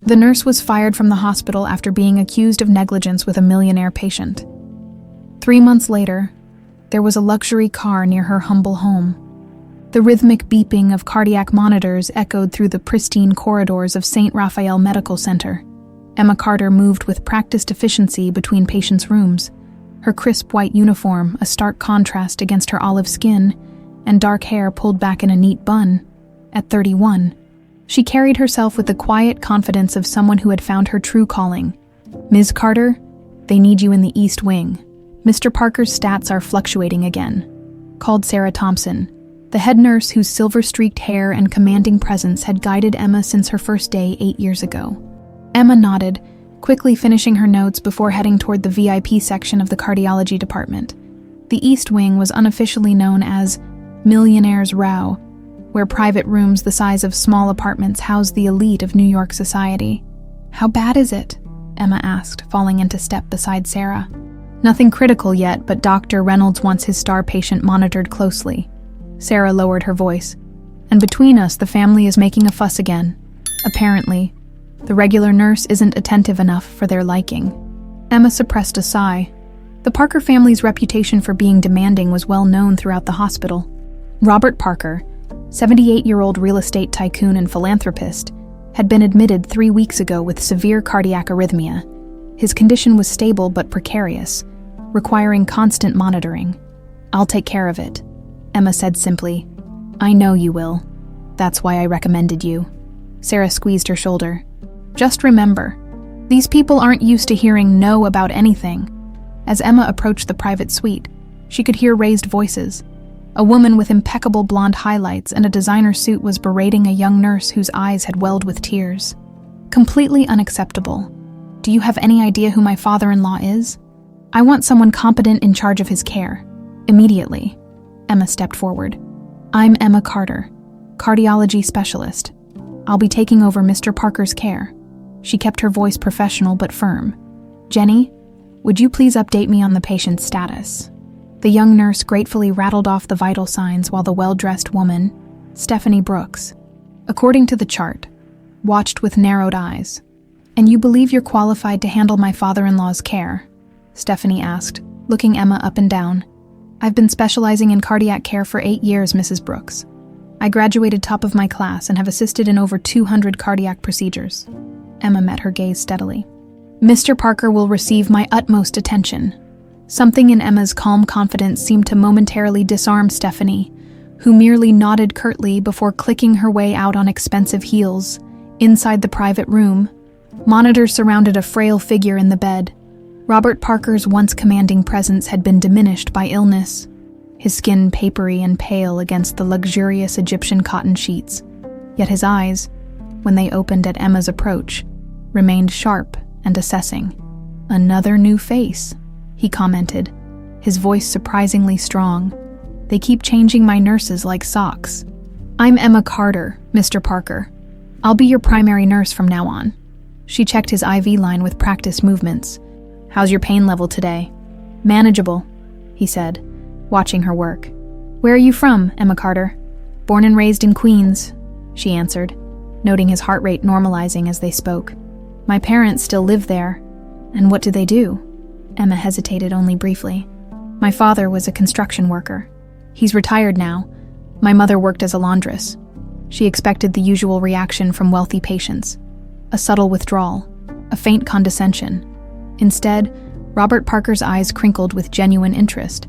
The nurse was fired from the hospital after being accused of negligence with a Millionaire patient. 3 months later, there was a luxury car near her humble home. The rhythmic beeping of cardiac monitors echoed through the pristine corridors of St. Raphael Medical Center. Emma Carter moved with practiced efficiency between patients' rooms, her crisp white uniform a stark contrast against her olive skin and dark hair pulled back in a neat bun. At 31, she carried herself with the quiet confidence of someone who had found her true calling. "Ms. Carter, they need you in the East Wing. Mr. Parker's stats are fluctuating again," called Sarah Thompson, the head nurse whose silver-streaked hair and commanding presence had guided Emma since her first day 8 years ago. Emma nodded, quickly finishing her notes before heading toward the VIP section of the cardiology department. The East Wing was unofficially known as Millionaire's Row, where private rooms the size of small apartments housed the elite of New York society. "How bad is it?" Emma asked, falling into step beside Sarah. "Nothing critical yet, but Dr. Reynolds wants his star patient monitored closely." Sarah lowered her voice. "And between us, the family is making a fuss again. Apparently, the regular nurse isn't attentive enough for their liking." Emma suppressed a sigh. The Parker family's reputation for being demanding was well known throughout the hospital. Robert Parker, 78-year-old real estate tycoon and philanthropist, had been admitted 3 weeks ago with severe cardiac arrhythmia. His condition was stable but precarious, requiring constant monitoring. "I'll take care of it," Emma said simply. "I know you will. That's why I recommended you." Sarah squeezed her shoulder. "Just remember, these people aren't used to hearing no about anything." As Emma approached the private suite, she could hear raised voices. A woman with impeccable blonde highlights and a designer suit was berating a young nurse whose eyes had welled with tears. "Completely unacceptable. Do you have any idea who my father-in-law is? I want someone competent in charge of his care. Immediately." Emma stepped forward. "I'm Emma Carter, cardiology specialist. I'll be taking over Mr. Parker's care." She kept her voice professional but firm. "Jenny, would you please update me on the patient's status?" The young nurse gratefully rattled off the vital signs while the well-dressed woman, Stephanie Brooks, according to the chart, watched with narrowed eyes. "And you believe you're qualified to handle my father-in-law's care?" Stephanie asked, looking Emma up and down. "I've been specializing in cardiac care for 8 years, Mrs. Brooks. I graduated top of my class and have assisted in over 200 cardiac procedures." Emma met her gaze steadily. "Mr. Parker will receive my utmost attention." Something in Emma's calm confidence seemed to momentarily disarm Stephanie, who merely nodded curtly before clicking her way out on expensive heels. Inside the private room, monitors surrounded a frail figure in the bed. Robert Parker's once commanding presence had been diminished by illness, his skin papery and pale against the luxurious Egyptian cotton sheets. Yet his eyes, when they opened at Emma's approach, remained sharp and assessing. "Another new face," he commented, his voice surprisingly strong. "They keep changing my nurses like socks." "I'm Emma Carter, Mr. Parker. I'll be your primary nurse from now on." She checked his IV line with practiced movements. "How's your pain level today?" "Manageable," he said, watching her work. "Where are you from, Emma Carter?" "Born and raised in Queens," she answered, noting his heart rate normalizing as they spoke. "My parents still live there." "And what do they do?" Emma hesitated only briefly. "My father was a construction worker. He's retired now. My mother worked as a laundress." She expected the usual reaction from wealthy patients. A subtle withdrawal, a faint condescension. Instead, Robert Parker's eyes crinkled with genuine interest.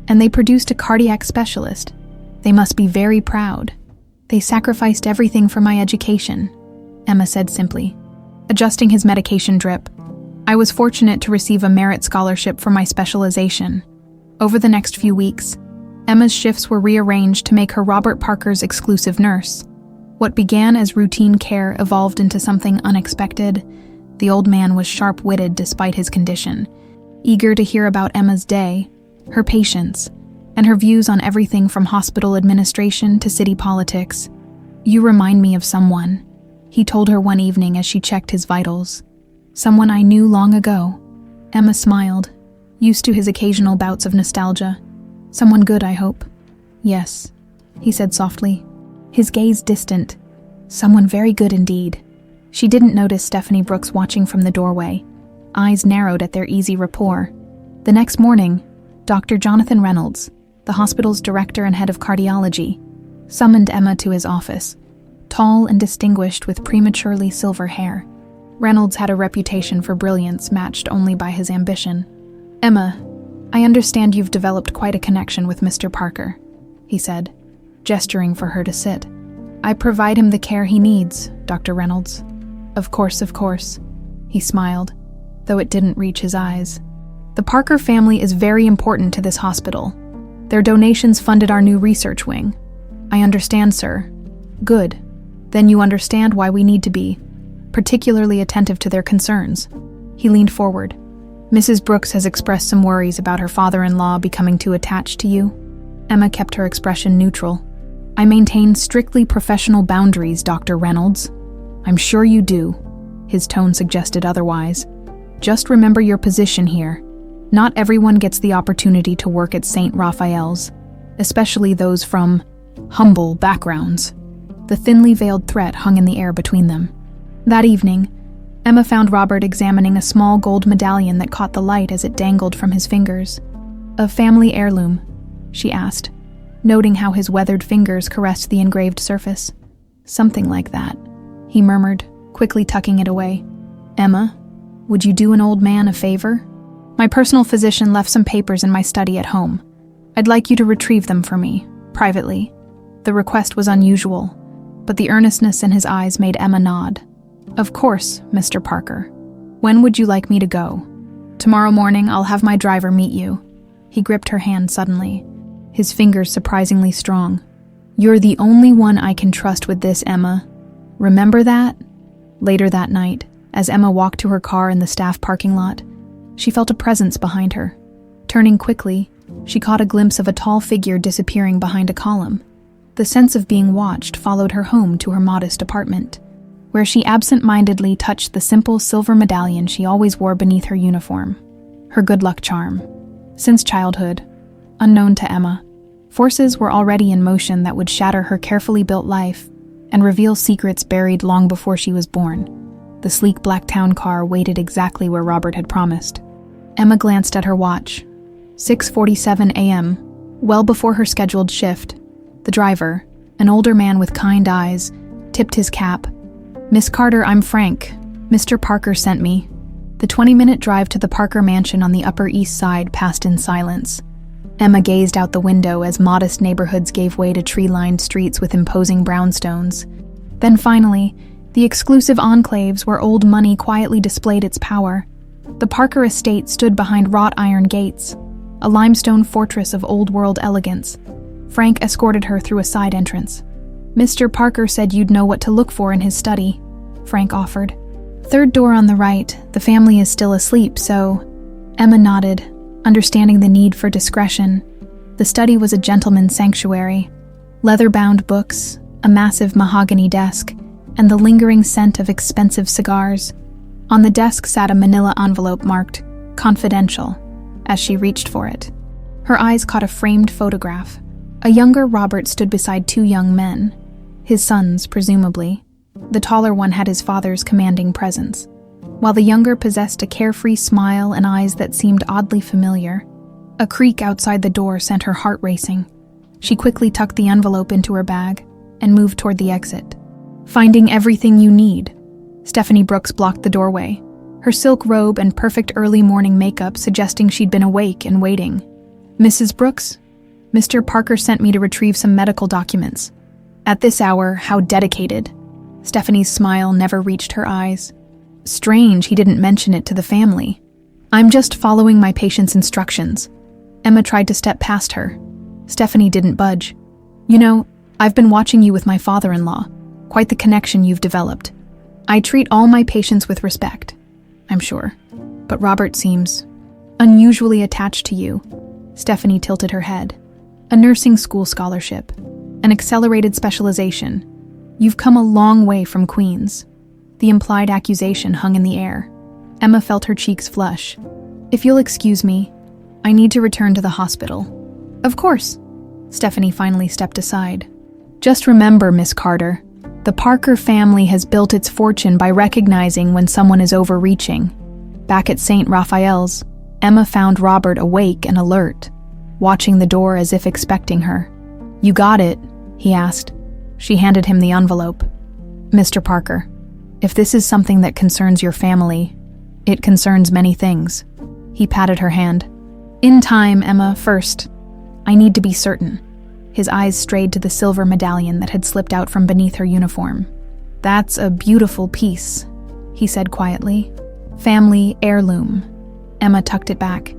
"And they produced a cardiac specialist. They must be very proud. They sacrificed everything for my education," Emma said simply, adjusting his medication drip. "I was fortunate to receive a merit scholarship for my specialization." Over the next few weeks, Emma's shifts were rearranged to make her Robert Parker's exclusive nurse. What began as routine care evolved into something unexpected. The old man was sharp-witted despite his condition, eager to hear about Emma's day, her patients, and her views on everything from hospital administration to city politics. "You remind me of someone," he told her one evening as she checked his vitals. "Someone I knew long ago." Emma smiled, used to his occasional bouts of nostalgia. "Someone good, I hope." "Yes," he said softly, his gaze distant. "Someone very good indeed." She didn't notice Stephanie Brooks watching from the doorway, eyes narrowed at their easy rapport. The next morning, Dr. Jonathan Reynolds, the hospital's director and head of cardiology, summoned Emma to his office, tall and distinguished with prematurely silver hair. Reynolds had a reputation for brilliance matched only by his ambition. "Emma, I understand you've developed quite a connection with Mr. Parker," he said, gesturing for her to sit. "I provide him the care he needs, Dr. Reynolds." Of course," he smiled, though it didn't reach his eyes. "The Parker family is very important to this hospital. Their donations funded our new research wing." "I understand, sir." "Good. Then you understand why we need to be particularly attentive to their concerns." He leaned forward. "Mrs. Brooks has expressed some worries about her father-in-law becoming too attached to you." Emma kept her expression neutral. "I maintain strictly professional boundaries, Dr. Reynolds." "I'm sure you do." His tone suggested otherwise. "Just remember your position here. Not everyone gets the opportunity to work at St. Raphael's, especially those from humble backgrounds." The thinly veiled threat hung in the air between them. That evening, Emma found Robert examining a small gold medallion that caught the light as it dangled from his fingers. "A family heirloom?" she asked, noting how his weathered fingers caressed the engraved surface. "Something like that," he murmured, quickly tucking it away. "Emma, would you do an old man a favor? My personal physician left some papers in my study at home. I'd like you to retrieve them for me, privately." The request was unusual, but the earnestness in his eyes made Emma nod. "Of course, Mr. Parker. When would you like me to go?" "Tomorrow morning I'll have my driver meet you." He gripped her hand suddenly, his fingers surprisingly strong. "You're the only one I can trust with this, Emma. Remember that?" Later that night, as Emma walked to her car in the staff parking lot, she felt a presence behind her. Turning quickly, she caught a glimpse of a tall figure disappearing behind a column. The sense of being watched followed her home to her modest apartment, where she absent-mindedly touched the simple silver medallion she always wore beneath her uniform, her good luck charm. Since childhood, unknown to Emma, forces were already in motion that would shatter her carefully built life and reveal secrets buried long before she was born. The sleek black town car waited exactly where Robert had promised. Emma glanced at her watch. 6:47 a.m., well before her scheduled shift. The driver, an older man with kind eyes, tipped his cap. "Miss Carter, I'm Frank. Mr. Parker sent me." The 20-minute drive to the Parker mansion on the Upper East Side passed in silence. Emma gazed out the window as modest neighborhoods gave way to tree-lined streets with imposing brownstones. Then finally, the exclusive enclaves where old money quietly displayed its power. The Parker estate stood behind wrought iron gates, a limestone fortress of old-world elegance. Frank escorted her through a side entrance. "Mr. Parker said you'd know what to look for in his study," Frank offered. "Third door on the right. The family is still asleep, so..." Emma nodded, understanding the need for discretion. The study was a gentleman's sanctuary. Leather-bound books, a massive mahogany desk, and the lingering scent of expensive cigars. On the desk sat a manila envelope marked "Confidential" as she reached for it. Her eyes caught a framed photograph. A younger Robert stood beside two young men, his sons, presumably. The taller one had his father's commanding presence, while the younger possessed a carefree smile and eyes that seemed oddly familiar. A creak outside the door sent her heart racing. She quickly tucked the envelope into her bag and moved toward the exit. "Finding everything you need." Stephanie Brooks blocked the doorway, her silk robe and perfect early morning makeup suggesting she'd been awake and waiting. "Mrs. Brooks? Mr. Parker sent me to retrieve some medical documents." At this hour, how dedicated. Stephanie's smile never reached her eyes. Strange he didn't mention it to the family. "I'm just following my patient's instructions." Emma tried to step past her. Stephanie didn't budge. "You know, I've been watching you with my father-in-law. Quite the connection you've developed. I treat all my patients with respect, I'm sure. But Robert seems unusually attached to you." Stephanie tilted her head. "A nursing school scholarship, an accelerated specialization. You've come a long way from Queens." The implied accusation hung in the air. Emma felt her cheeks flush. "If you'll excuse me, I need to return to the hospital." "Of course." Stephanie finally stepped aside. "Just remember, Miss Carter, The Parker family has built its fortune by recognizing when someone is overreaching. Back at St. Raphael's, Emma found Robert awake and alert, watching the door as if expecting her. "You got it?" he asked. She handed him the envelope. "Mr. Parker, if this is something that concerns your family, it concerns many things." He patted her hand. "In time, Emma, first. I need to be certain." His eyes strayed to the silver medallion that had slipped out from beneath her uniform. "That's a beautiful piece," he said quietly. "Family heirloom." Emma tucked it back.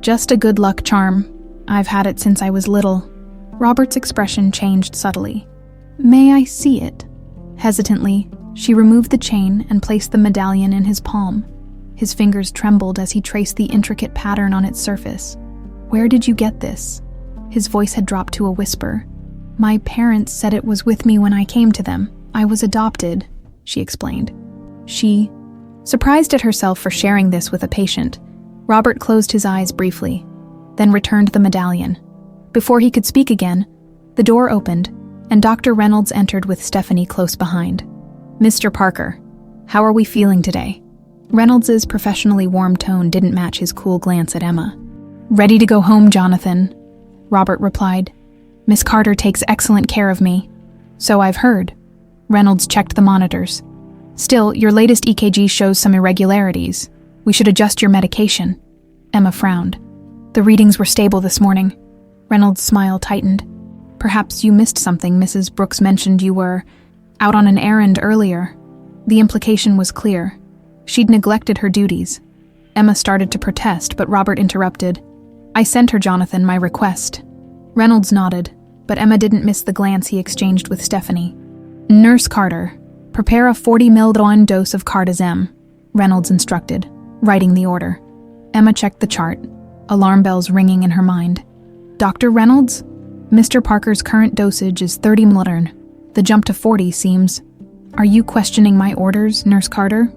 "Just a good luck charm. I've had it since I was little." Robert's expression changed subtly. "May I see it?" Hesitantly, she removed the chain and placed the medallion in his palm. His fingers trembled as he traced the intricate pattern on its surface. "Where did you get this?" His voice had dropped to a whisper. "My parents said it was with me when I came to them. I was adopted," she explained. She, surprised at herself for sharing this with a patient, Robert closed his eyes briefly, then returned the medallion. Before he could speak again, the door opened, and Dr. Reynolds entered with Stephanie close behind. "Mr. Parker, how are we feeling today?" Reynolds's professionally warm tone didn't match his cool glance at Emma. "Ready to go home, Jonathan," Robert replied. "Miss Carter takes excellent care of me." "So I've heard." Reynolds checked the monitors. "Still, your latest EKG shows some irregularities. We should adjust your medication." Emma frowned. "The readings were stable this morning." Reynolds' smile tightened. "Perhaps you missed something. Mrs. Brooks mentioned you were out on an errand earlier." The implication was clear. She'd neglected her duties. Emma started to protest, but Robert interrupted. "I sent her, Jonathan, my request." Reynolds nodded, but Emma didn't miss the glance he exchanged with Stephanie. "Nurse Carter, prepare a 40 ml dose of cardizem," Reynolds instructed, writing the order. Emma checked the chart, alarm bells ringing in her mind. "Dr. Reynolds? Mr. Parker's current dosage is 30 ml. The jump to 40 seems... Are you questioning my orders, Nurse Carter?"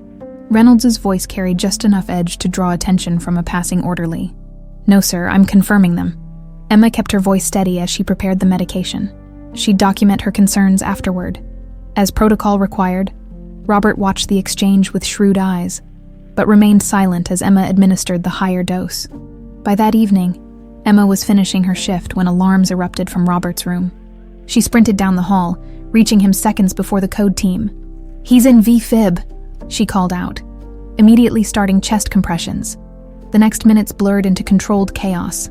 Reynolds' voice carried just enough edge to draw attention from a passing orderly. "No, sir, I'm confirming them." Emma kept her voice steady as she prepared the medication. She'd document her concerns afterward. As protocol required, Robert watched the exchange with shrewd eyes, but remained silent as Emma administered the higher dose. By that evening, Emma was finishing her shift when alarms erupted from Robert's room. She sprinted down the hall, reaching him seconds before the code team. "He's in V-fib," she called out, immediately starting chest compressions. The next minutes blurred into controlled chaos.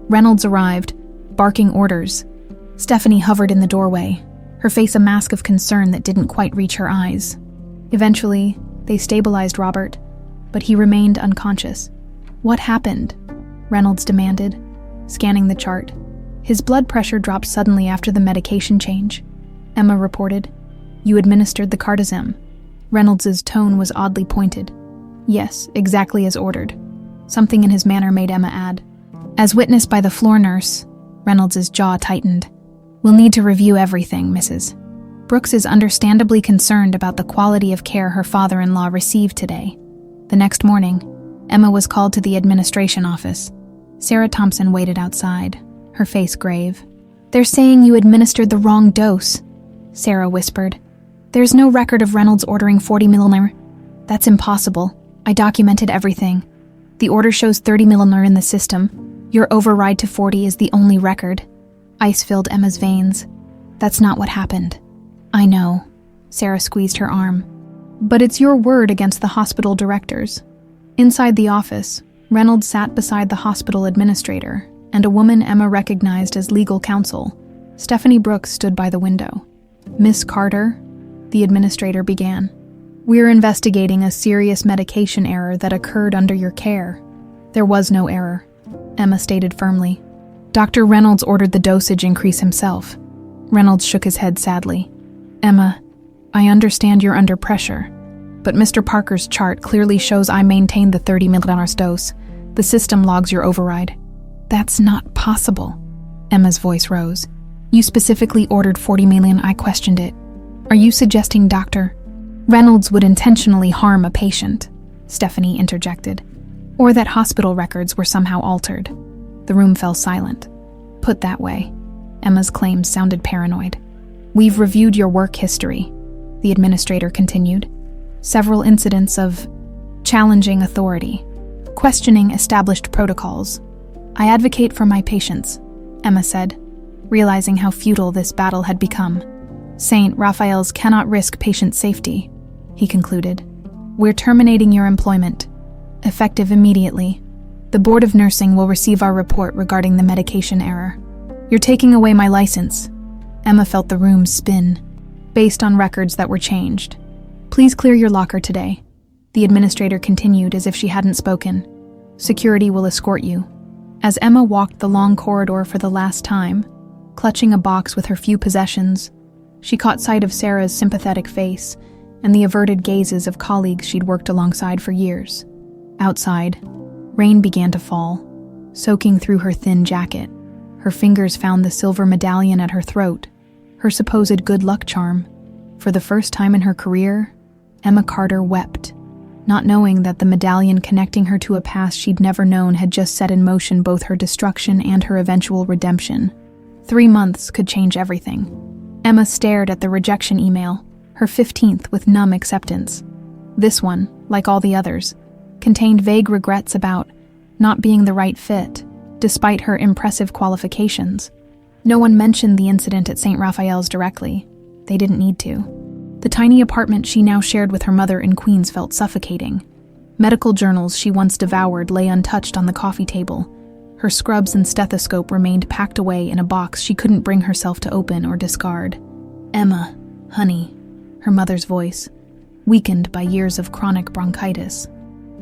Reynolds arrived, barking orders. Stephanie hovered in the doorway, her face a mask of concern that didn't quite reach her eyes. Eventually, they stabilized Robert, but he remained unconscious. "What happened?" Reynolds demanded, scanning the chart. His blood pressure dropped suddenly after the medication change. Emma reported. "You administered the cardizem." Reynolds' tone was oddly pointed. "Yes, exactly as ordered." Something in his manner made Emma add, "As witnessed by the floor nurse," Reynolds' jaw tightened. "We'll need to review everything, Mrs. Brooks is understandably concerned about the quality of care her father-in-law received today." The next morning, Emma was called to the administration office. Sarah Thompson waited outside, her face grave. "They're saying you administered the wrong dose," Sarah whispered. "There's no record of Reynolds ordering 40 ml. "That's impossible. I documented everything. The order shows 30 ml in the system. Your override to 40 is the only record." Ice filled Emma's veins. "That's not what happened." "I know." Sarah squeezed her arm. "But it's your word against the hospital directors." Inside the office, Reynolds sat beside the hospital administrator and a woman Emma recognized as legal counsel. Stephanie Brooks stood by the window. "Miss Carter," the administrator began, "we're investigating a serious medication error that occurred under your care." "There was no error," Emma stated firmly. "Dr. Reynolds ordered the dosage increase himself." Reynolds shook his head sadly. "Emma, I understand you're under pressure, but Mr. Parker's chart clearly shows I maintained the 30 ml dose. The system logs your override." "That's not possible." Emma's voice rose. "You specifically ordered 40 million. I questioned it." "Are you suggesting Dr. Reynolds would intentionally harm a patient?" Stephanie interjected. "Or that hospital records were somehow altered?" The room fell silent. "Put that way," Emma's claims sounded paranoid. "We've reviewed your work history. the administrator continued. Several incidents of challenging authority, questioning established protocols. I advocate for my patients, Emma said, realizing how futile this battle had become. St. Raphael's cannot risk patient safety, he concluded. We're terminating your employment, effective immediately. The Board of Nursing will receive our report regarding the medication error. You're taking away my license. Emma felt the room spin, based on records that were changed. Please clear your locker today, the administrator continued as if she hadn't spoken. Security will escort you. As Emma walked the long corridor for the last time, clutching a box with her few possessions, she caught sight of Sarah's sympathetic face and the averted gazes of colleagues she'd worked alongside for years. Outside, rain began to fall, soaking through her thin jacket. Her fingers found the silver medallion at her throat, her supposed good luck charm. For the first time in her career, Emma Carter wept, not knowing that the medallion connecting her to a past she'd never known had just set in motion both her destruction and her eventual redemption. 3 months could change everything. Emma stared at the rejection email, her 15th with numb acceptance. This one, like all the others, contained vague regrets about not being the right fit, despite her impressive qualifications. No one mentioned the incident at St. Raphael's directly. They didn't need to. The tiny apartment she now shared with her mother in Queens felt suffocating. Medical journals she once devoured lay untouched on the coffee table. Her scrubs and stethoscope remained packed away in a box she couldn't bring herself to open or discard. Emma, honey, her mother's voice, weakened by years of chronic bronchitis,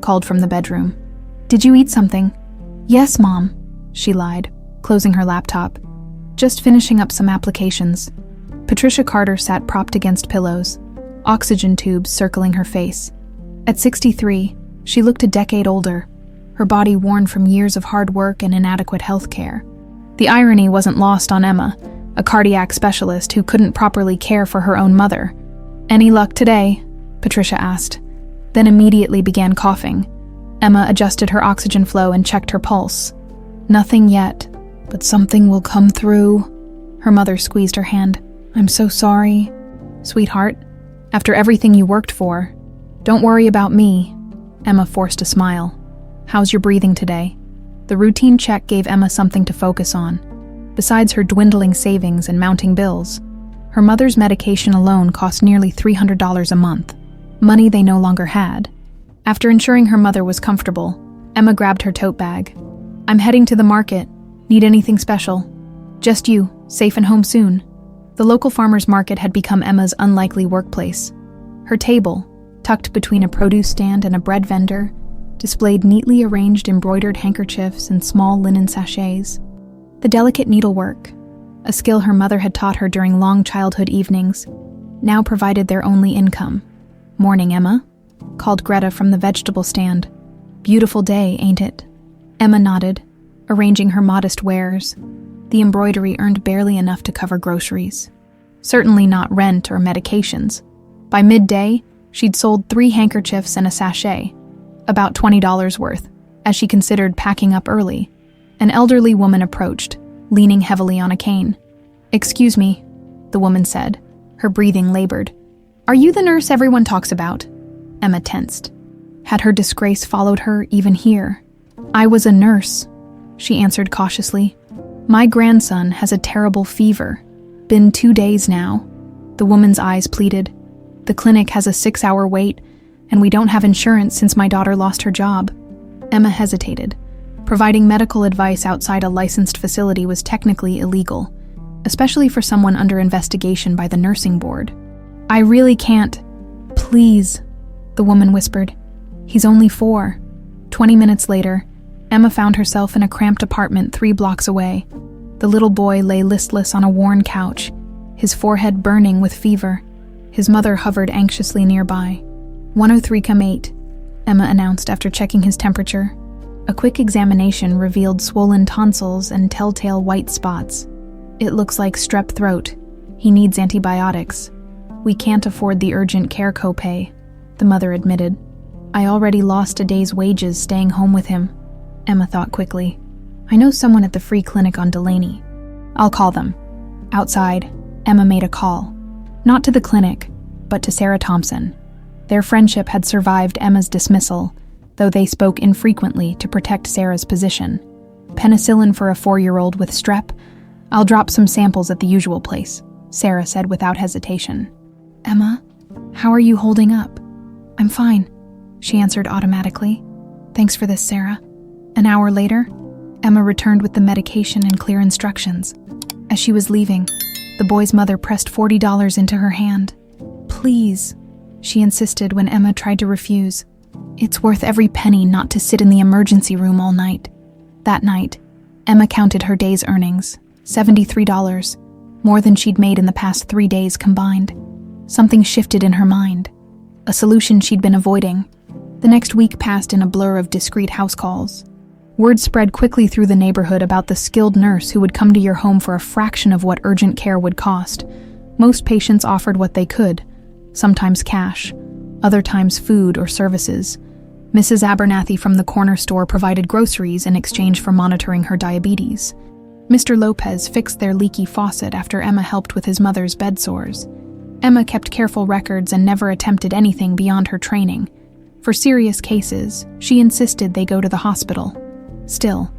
called from the bedroom. Did you eat something? Yes, Mom, she lied, closing her laptop. Just finishing up some applications. Patricia Carter sat propped against pillows, oxygen tubes circling her face. At 63, she looked a decade older, her body worn from years of hard work and inadequate health care. The irony wasn't lost on Emma, a cardiac specialist who couldn't properly care for her own mother. Any luck today? Patricia asked, then immediately began coughing. Emma adjusted her oxygen flow and checked her pulse. Nothing yet, but something will come through. Her mother squeezed her hand. I'm so sorry. Sweetheart, after everything you worked for, don't worry about me. Emma forced a smile. How's your breathing today? The routine check gave Emma something to focus on. Besides her dwindling savings and mounting bills, her mother's medication alone cost nearly $300 a month, money they no longer had. After ensuring her mother was comfortable, Emma grabbed her tote bag. I'm heading to the market. Need anything special? Just you, safe and home soon. The local farmer's market had become Emma's unlikely workplace. Her table, tucked between a produce stand and a bread vendor, displayed neatly arranged embroidered handkerchiefs and small linen sachets. The delicate needlework, a skill her mother had taught her during long childhood evenings, now provided their only income. Morning, Emma, called Greta from the vegetable stand. Beautiful day, ain't it? Emma nodded, arranging her modest wares. The embroidery earned barely enough to cover groceries. Certainly not rent or medications. By midday, she'd sold 3 handkerchiefs and a sachet, about $20 worth, as she considered packing up early. An elderly woman approached, leaning heavily on a cane. Excuse me, the woman said, her breathing labored. Are you the nurse everyone talks about? Emma tensed. Had her disgrace followed her even here? I was a nurse, she answered cautiously. My grandson has a terrible fever. Been 2 days now. The woman's eyes pleaded. The clinic has a 6-hour wait, and we don't have insurance since my daughter lost her job. Emma hesitated. Providing medical advice outside a licensed facility was technically illegal, especially for someone under investigation by the nursing board. I really can't. Please, the woman whispered. He's only 4. 20 minutes later, Emma found herself in a cramped apartment 3 blocks away. The little boy lay listless on a worn couch, his forehead burning with fever. His mother hovered anxiously nearby. 103,8, Emma announced after checking his temperature. A quick examination revealed swollen tonsils and telltale white spots. It looks like strep throat. He needs antibiotics. We can't afford the urgent care copay, the mother admitted. I already lost a day's wages staying home with him, Emma thought quickly. I know someone at the free clinic on Delaney. I'll call them. Outside, Emma made a call. Not to the clinic, but to Sarah Thompson. Their friendship had survived Emma's dismissal, though they spoke infrequently to protect Sarah's position. "Penicillin for a 4-year-old with strep? I'll drop some samples at the usual place," Sarah said without hesitation. "Emma, how are you holding up?" "I'm fine," she answered automatically. "Thanks for this, Sarah." An hour later, Emma returned with the medication and clear instructions. As she was leaving, the boy's mother pressed $40 into her hand. "Please," she insisted when Emma tried to refuse. "It's worth every penny not to sit in the emergency room all night." That night, Emma counted her day's earnings, $73, more than she'd made in the past 3 days combined. Something shifted in her mind, a solution she'd been avoiding. The next week passed in a blur of discreet house calls. Word spread quickly through the neighborhood about the skilled nurse who would come to your home for a fraction of what urgent care would cost. Most patients offered what they could, sometimes cash, other times food or services. Mrs. Abernathy from the corner store provided groceries in exchange for monitoring her diabetes. Mr. Lopez fixed their leaky faucet after Emma helped with his mother's bed sores. Emma kept careful records and never attempted anything beyond her training. For serious cases, she insisted they go to the hospital. Still,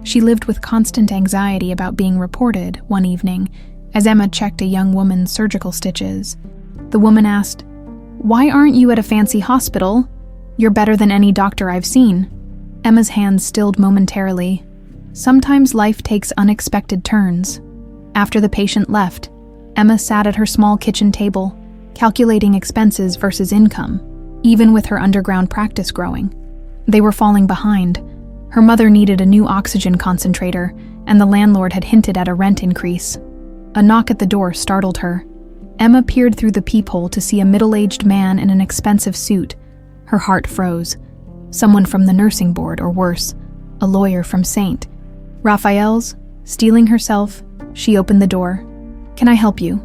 she lived with constant anxiety about being reported one evening as Emma checked a young woman's surgical stitches. The woman asked, "Why aren't you at a fancy hospital? You're better than any doctor I've seen." Emma's hands stilled momentarily. Sometimes life takes unexpected turns. After the patient left, Emma sat at her small kitchen table, calculating expenses versus income, even with her underground practice growing. They were falling behind. Her mother needed a new oxygen concentrator, and the landlord had hinted at a rent increase. A knock at the door startled her. Emma peered through the peephole to see a middle-aged man in an expensive suit. Her heart froze. Someone from the nursing board, or worse, a lawyer from St. Raphael's. Steeling herself, she opened the door. "Can I help you?"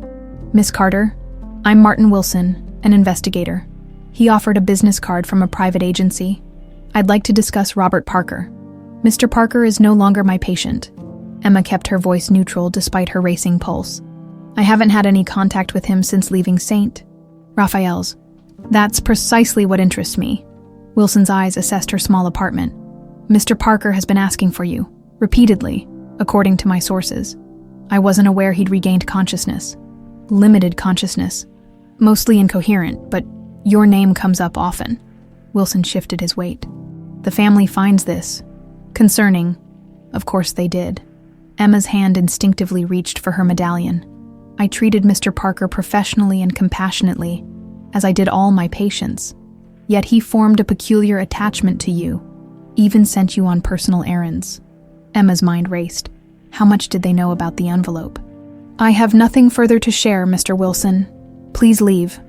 "Miss Carter, I'm Martin Wilson, an investigator." He offered a business card from a private agency. "I'd like to discuss Robert Parker." "Mr. Parker is no longer my patient." Emma kept her voice neutral despite her racing pulse. "I haven't had any contact with him since leaving St. Raphael's." "That's precisely what interests me." Wilson's eyes assessed her small apartment. "Mr. Parker has been asking for you, repeatedly, according to my sources. I wasn't aware he'd regained consciousness. Limited consciousness. Mostly incoherent, but your name comes up often." Wilson shifted his weight. "The family finds this concerning." Of course they did. Emma's hand instinctively reached for her medallion. "I treated Mr. Parker professionally and compassionately, as I did all my patients. Yet he formed a peculiar attachment to you, even sent you on personal errands." Emma's mind raced. How much did they know about the envelope? "I have nothing further to share, Mr. Wilson. Please leave."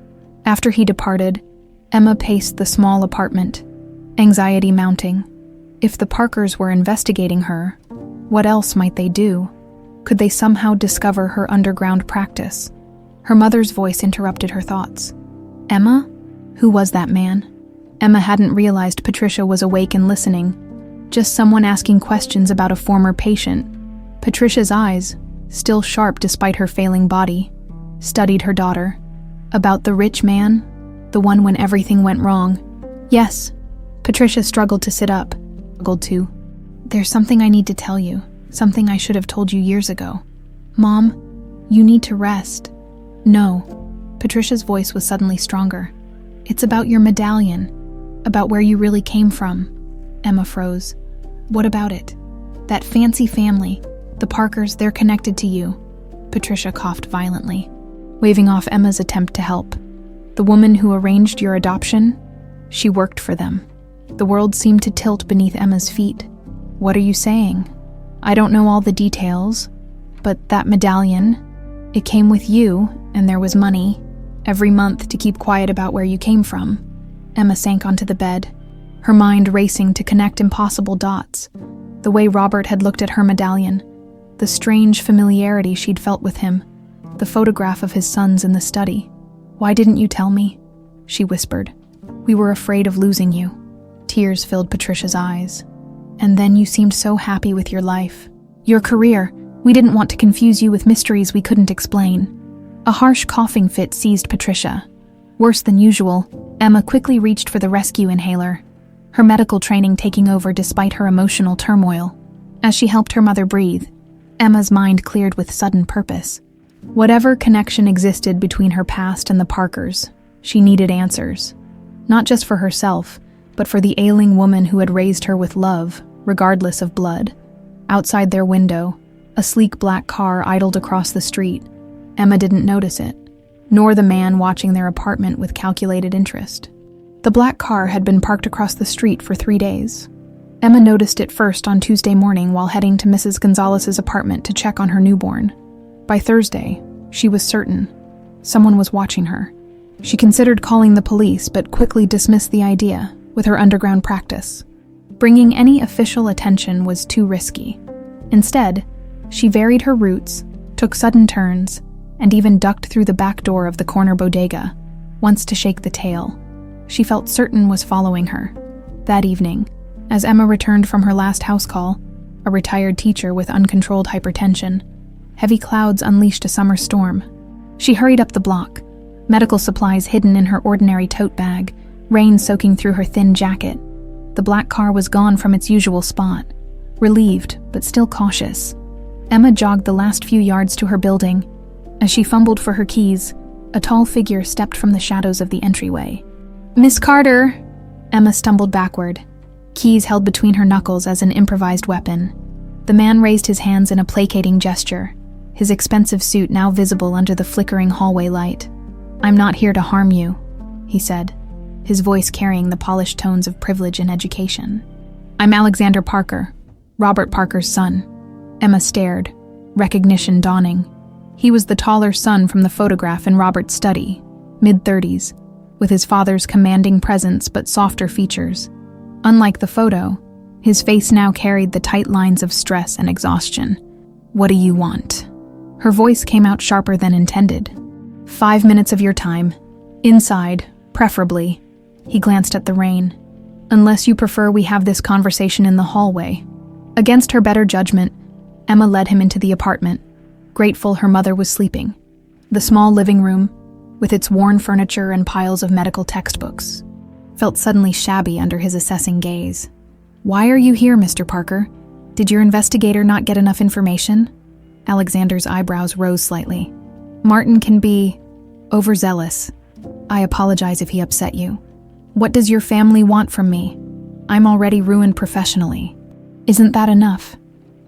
After he departed, Emma paced the small apartment, anxiety mounting. If the Parkers were investigating her, what else might they do? Could they somehow discover her underground practice? Her mother's voice interrupted her thoughts. "Emma? Who was that man?" Emma hadn't realized Patricia was awake and listening, just someone asking questions about a former patient. Patricia's eyes, still sharp despite her failing body, studied her daughter. "About the rich man? The one when everything went wrong?" "Yes." Patricia struggled to sit up. "There's something I need to tell you, something I should have told you years ago." "Mom, you need to rest." "No." Patricia's voice was suddenly stronger. "It's about your medallion, about where you really came from." Emma froze. "What about it?" "That fancy family, the Parkers, they're connected to you." Patricia coughed violently, waving off Emma's attempt to help. "The woman who arranged your adoption? She worked for them." The world seemed to tilt beneath Emma's feet. "What are you saying?" "I don't know all the details, but that medallion, it came with you, and there was money, every month to keep quiet about where you came from." Emma sank onto the bed, her mind racing to connect impossible dots. The way Robert had looked at her medallion, the strange familiarity she'd felt with him, the photograph of his sons in the study. "Why didn't you tell me?" she whispered. "We were afraid of losing you." Tears filled Patricia's eyes. "And then you seemed so happy with your life. Your career. We didn't want to confuse you with mysteries we couldn't explain." A harsh coughing fit seized Patricia. Worse than usual, Emma quickly reached for the rescue inhaler, her medical training taking over despite her emotional turmoil. As she helped her mother breathe, Emma's mind cleared with sudden purpose. Whatever connection existed between her past and the Parkers, she needed answers. Not just for herself, but for the ailing woman who had raised her with love, regardless of blood. Outside their window, a sleek black car idled across the street. Emma didn't notice it, nor the man watching their apartment with calculated interest. The black car had been parked across the street for 3 days. Emma noticed it first on Tuesday morning while heading to Mrs. Gonzalez's apartment to check on her newborn. By Thursday, she was certain someone was watching her. She considered calling the police, but quickly dismissed the idea with her underground practice. Bringing any official attention was too risky. Instead, she varied her routes, took sudden turns, and even ducked through the back door of the corner bodega, once to shake the tail. She felt certain was following her. That evening, as Emma returned from her last house call, a retired teacher with uncontrolled hypertension, heavy clouds unleashed a summer storm. She hurried up the block, medical supplies hidden in her ordinary tote bag, rain soaking through her thin jacket. The black car was gone from its usual spot. Relieved, but still cautious, Emma jogged the last few yards to her building. As she fumbled for her keys, a tall figure stepped from the shadows of the entryway. "Miss Carter!" Emma stumbled backward, keys held between her knuckles as an improvised weapon. The man raised his hands in a placating gesture, his expensive suit now visible under the flickering hallway light. "I'm not here to harm you," he said, his voice carrying the polished tones of privilege and education. "I'm Alexander Parker, Robert Parker's son." Emma stared, recognition dawning. He was the taller son from the photograph in Robert's study, mid-30s, with his father's commanding presence but softer features. Unlike the photo, his face now carried the tight lines of stress and exhaustion. "What do you want?" Her voice came out sharper than intended. "5 minutes of your time. Inside, preferably." He glanced at the rain. "Unless you prefer we have this conversation in the hallway." Against her better judgment, Emma led him into the apartment, grateful her mother was sleeping. The small living room, with its worn furniture and piles of medical textbooks, felt suddenly shabby under his assessing gaze. "Why are you here, Mr. Parker? Did your investigator not get enough information?" Alexander's eyebrows rose slightly. "Martin can be overzealous. I apologize if he upset you. What does your family want from me? I'm already ruined professionally. Isn't that enough?"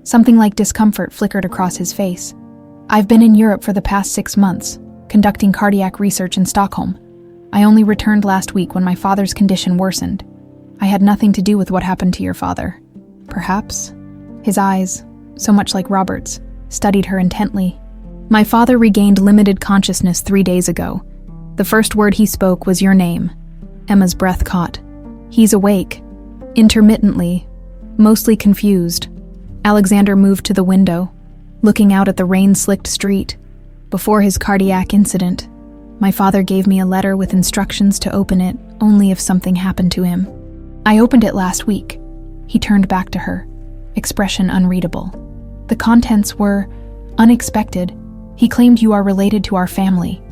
Something like discomfort flickered across his face. "I've been in Europe for the past 6 months, conducting cardiac research in Stockholm. I only returned last week when my father's condition worsened. I had nothing to do with what happened to your father." "Perhaps?" His eyes, so much like Robert's, studied her intently. "My father regained limited consciousness 3 days ago. The first word he spoke was your name." Emma's breath caught. "He's awake, intermittently, mostly confused." Alexander moved to the window, looking out at the rain-slicked street. "Before his cardiac incident, my father gave me a letter with instructions to open it only if something happened to him. I opened it last week." He turned back to her, expression unreadable. "The contents were unexpected. He claimed you are related to our family."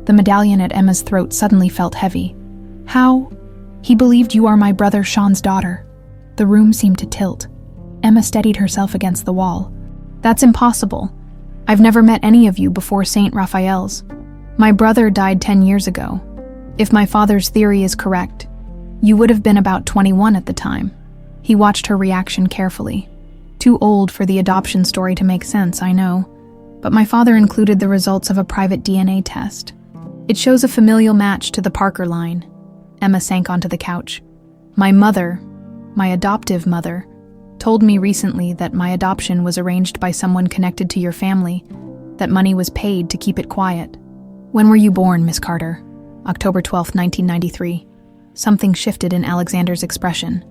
The medallion at Emma's throat suddenly felt heavy. "How?" "He believed you are my brother Sean's daughter." The room seemed to tilt. Emma steadied herself against the wall. "That's impossible. I've never met any of you before St. Raphael's. My brother died 10 years ago. If my father's theory is correct, you would have been about 21 at the time." He watched her reaction carefully. "Too old for the adoption story to make sense, I know. But my father included the results of a private DNA test. It shows a familial match to the Parker line." Emma sank onto the couch. "My mother, my adoptive mother, told me recently that my adoption was arranged by someone connected to your family, that money was paid to keep it quiet." "When were you born, Miss Carter?" "October 12, 1993. Something shifted in Alexander's expression.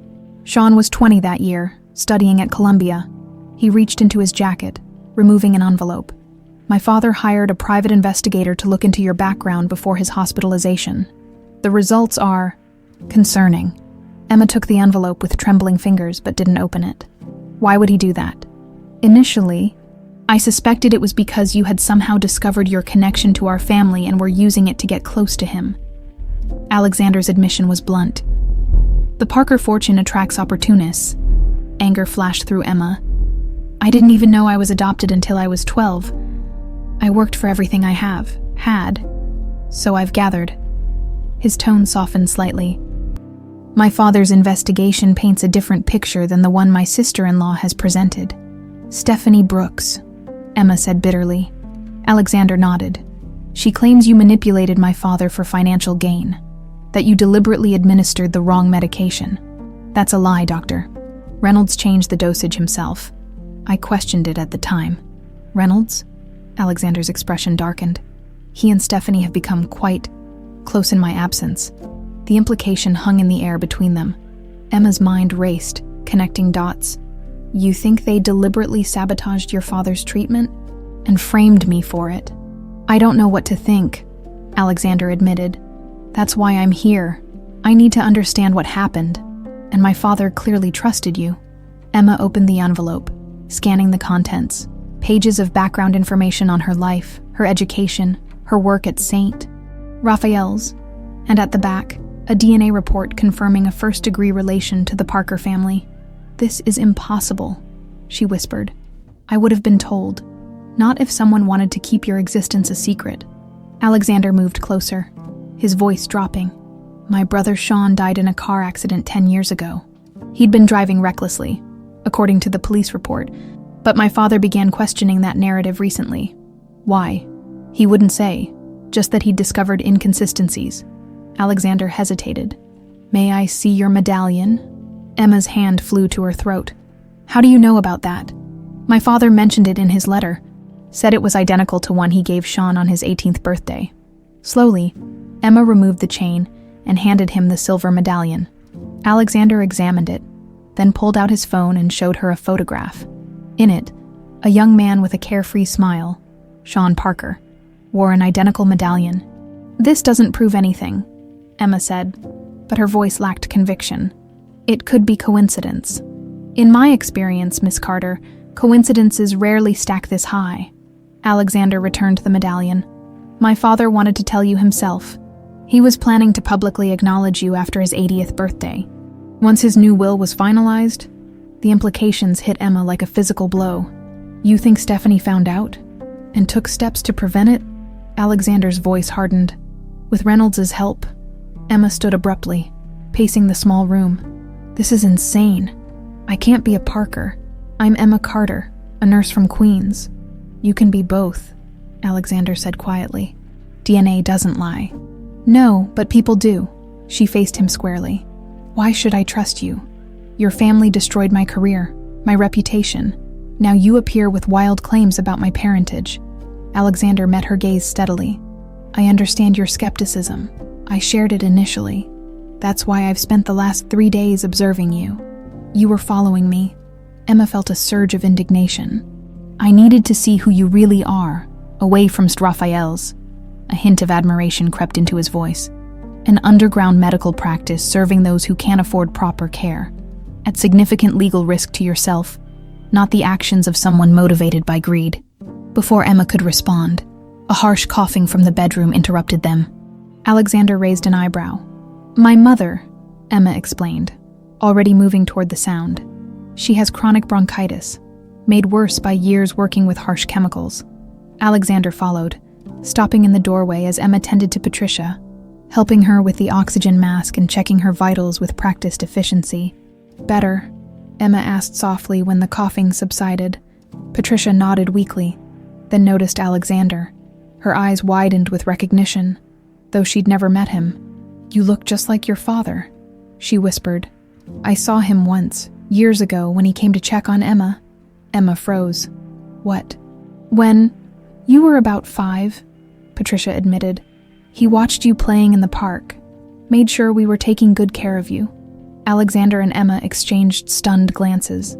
"Sean was 20 that year, studying at Columbia." He reached into his jacket, removing an envelope. "My father hired a private investigator to look into your background before his hospitalization. The results are concerning." Emma took the envelope with trembling fingers but didn't open it. "Why would he do that?" "Initially, I suspected it was because you had somehow discovered your connection to our family and were using it to get close to him. Alexander's admission was blunt. The Parker fortune attracts opportunists. Anger flashed through Emma. I didn't even know I was adopted until I was 12. I worked for everything I had, so I've gathered. His tone softened slightly. My father's investigation paints a different picture than the one my sister-in-law has presented. Stephanie Brooks, Emma said bitterly. Alexander nodded. She claims you manipulated my father for financial gain, that you deliberately administered the wrong medication. That's a lie, Doctor. Reynolds changed the dosage himself. I questioned it at the time. Reynolds? Alexander's expression darkened. He and Stephanie have become quite close in my absence. The implication hung in the air between them. Emma's mind raced, connecting dots. You think they deliberately sabotaged your father's treatment? And framed me for it? I don't know what to think, Alexander admitted. That's why I'm here. I need to understand what happened. And my father clearly trusted you. Emma opened the envelope, scanning the contents. Pages of background information on her life, her education, her work at St. Raphael's, and at the back, a DNA report confirming a first-degree relation to the Parker family. This is impossible, she whispered. I would have been told. Not if someone wanted to keep your existence a secret. Alexander moved closer, his voice dropping. My brother Sean died in a car accident 10 years ago. He'd been driving recklessly, according to the police report, but my father began questioning that narrative recently. Why? He wouldn't say, just that he'd discovered inconsistencies. Alexander hesitated. May I see your medallion? Emma's hand flew to her throat. How do you know about that? My father mentioned it in his letter, said it was identical to one he gave Sean on his 18th birthday. Slowly, Emma removed the chain and handed him the silver medallion. Alexander examined it, then pulled out his phone and showed her a photograph. In it, a young man with a carefree smile, Sean Parker, wore an identical medallion. This doesn't prove anything, Emma said, but her voice lacked conviction. It could be coincidence. In my experience, Miss Carter, coincidences rarely stack this high. Alexander returned the medallion. My father wanted to tell you himself. He was planning to publicly acknowledge you after his 80th birthday. Once his new will was finalized, the implications hit Emma like a physical blow. You think Stephanie found out? And took steps to prevent it? Alexander's voice hardened. With Reynolds' help, Emma stood abruptly, pacing the small room. This is insane. I can't be a Parker. I'm Emma Carter, a nurse from Queens. You can be both, Alexander said quietly. DNA doesn't lie. No, but people do. She faced him squarely. Why should I trust you? Your family destroyed my career, my reputation. Now you appear with wild claims about my parentage. Alexander met her gaze steadily. I understand your skepticism. I shared it initially. That's why I've spent the last 3 days observing you. You were following me. Emma felt a surge of indignation. I needed to see who you really are, away from Raphael's. A hint of admiration crept into his voice. An underground medical practice serving those who can't afford proper care, at significant legal risk to yourself, not the actions of someone motivated by greed. Before Emma could respond, a harsh coughing from the bedroom interrupted them. Alexander raised an eyebrow. My mother, Emma explained, already moving toward the sound. She has chronic bronchitis, made worse by years working with harsh chemicals. Alexander followed, stopping in the doorway as Emma tended to Patricia, helping her with the oxygen mask and checking her vitals with practiced efficiency. Better, Emma asked softly when the coughing subsided. Patricia nodded weakly, then noticed Alexander. Her eyes widened with recognition, though she'd never met him. You look just like your father, she whispered. I saw him once, years ago, when he came to check on Emma. Emma froze. What? When? You were about 5, Patricia admitted. He watched you playing in the park, made sure we were taking good care of you. Alexander and Emma exchanged stunned glances.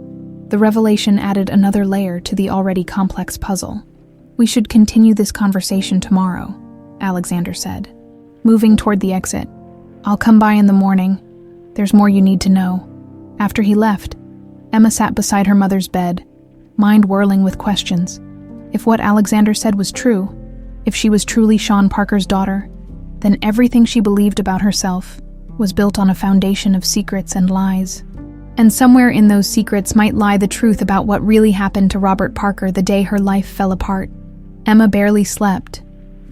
The revelation added another layer to the already complex puzzle. We should continue this conversation tomorrow, Alexander said, moving toward the exit. I'll come by in the morning. There's more you need to know. After he left, Emma sat beside her mother's bed, mind whirling with questions. If what Alexander said was true, if she was truly Sean Parker's daughter, then everything she believed about herself was built on a foundation of secrets and lies. And somewhere in those secrets might lie the truth about what really happened to Robert Parker the day her life fell apart. Emma barely slept.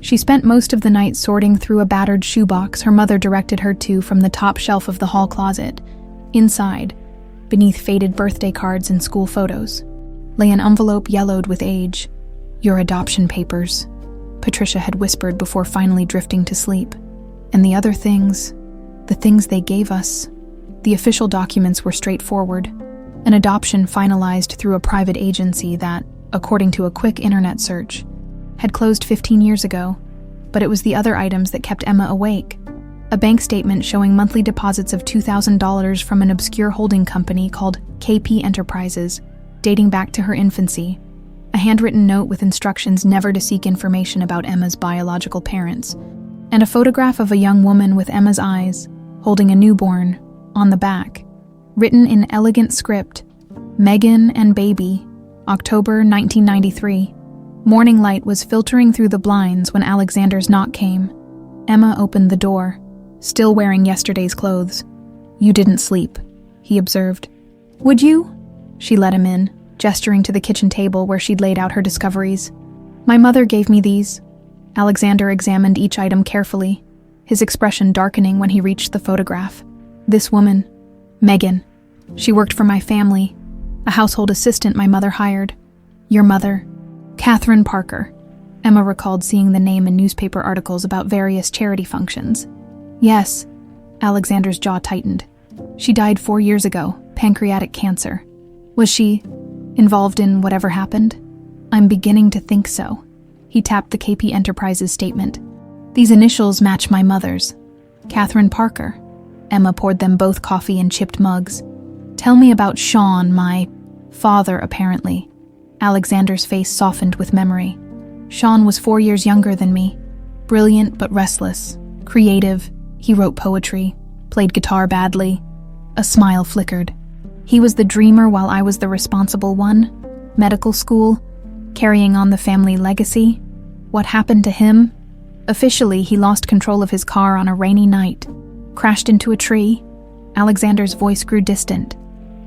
She spent most of the night sorting through a battered shoebox her mother directed her to from the top shelf of the hall closet. Inside, beneath faded birthday cards and school photos, lay an envelope yellowed with age. "Your adoption papers," Patricia had whispered before finally drifting to sleep. And the other things, the things they gave us. The official documents were straightforward. An adoption finalized through a private agency that, according to a quick internet search, had closed 15 years ago. But it was the other items that kept Emma awake. A bank statement showing monthly deposits of $2,000 from an obscure holding company called KP Enterprises, dating back to her infancy. A handwritten note with instructions never to seek information about Emma's biological parents. And a photograph of a young woman with Emma's eyes, holding a newborn, on the back. Written in elegant script, "Megan and Baby, October 1993. Morning light was filtering through the blinds when Alexander's knock came. Emma opened the door, still wearing yesterday's clothes. "You didn't sleep," he observed. "Would you?" She let him in, gesturing to the kitchen table where she'd laid out her discoveries. "My mother gave me these." Alexander examined each item carefully, his expression darkening when he reached the photograph. "This woman, Megan. She worked for my family, a household assistant my mother hired. Your mother, Catherine Parker." Emma recalled seeing the name in newspaper articles about various charity functions. "Yes." Alexander's jaw tightened. "She died 4 years ago, pancreatic cancer. Was she involved in whatever happened?" "I'm beginning to think so." He tapped the KP Enterprises statement. "These initials match my mother's. Catherine Parker." Emma poured them both coffee in chipped mugs. "Tell me about Sean, my father, apparently." Alexander's face softened with memory. "Sean was 4 years younger than me. Brilliant but restless. Creative. He wrote poetry. Played guitar badly." A smile flickered. "He was the dreamer while I was the responsible one. Medical school. Carrying on the family legacy. What happened to him? Officially, he lost control of his car on a rainy night. Crashed into a tree." Alexander's voice grew distant.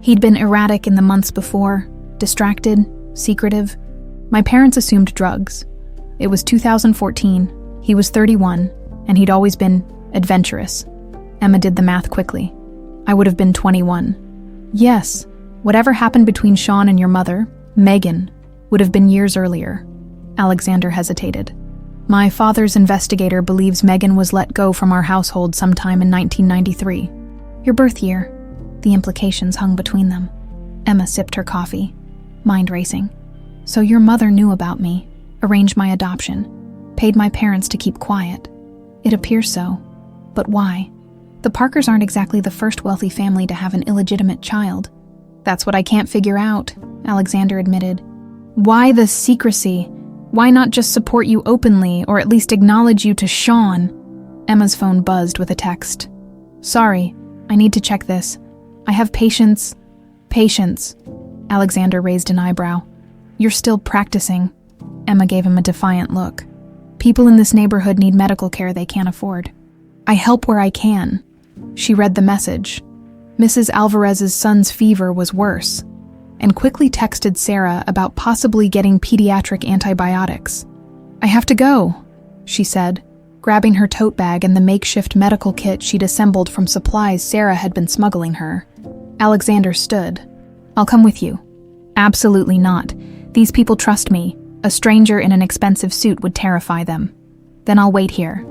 "He'd been erratic in the months before. Distracted. Secretive. My parents assumed drugs. It was 2014. He was 31, and he'd always been adventurous." Emma did the math quickly. "I would have been 21. "Yes. Whatever happened between Sean and your mother, Megan, would have been years earlier." Alexander hesitated. "My father's investigator believes Megan was let go from our household sometime in 1993. Your birth year." The implications hung between them. Emma sipped her coffee, mind racing. "So your mother knew about me, arranged my adoption, paid my parents to keep quiet." "It appears so. But why? The Parkers aren't exactly the first wealthy family to have an illegitimate child." "That's what I can't figure out," Alexander admitted. "Why the secrecy? Why not just support you openly, or at least acknowledge you to Sean?" Emma's phone buzzed with a text. "Sorry, I need to check this. I have patience." "Patience." Alexander raised an eyebrow. "You're still practicing." Emma gave him a defiant look. "People in this neighborhood need medical care they can't afford. I help where I can." She read the message. Mrs. Alvarez's son's fever was worse, and quickly texted Sarah about possibly getting pediatric antibiotics. "I have to go," she said, grabbing her tote bag and the makeshift medical kit she'd assembled from supplies Sarah had been smuggling her. Alexander stood. "I'll come with you." "Absolutely not. These people trust me. A stranger in an expensive suit would terrify them." "Then I'll wait here.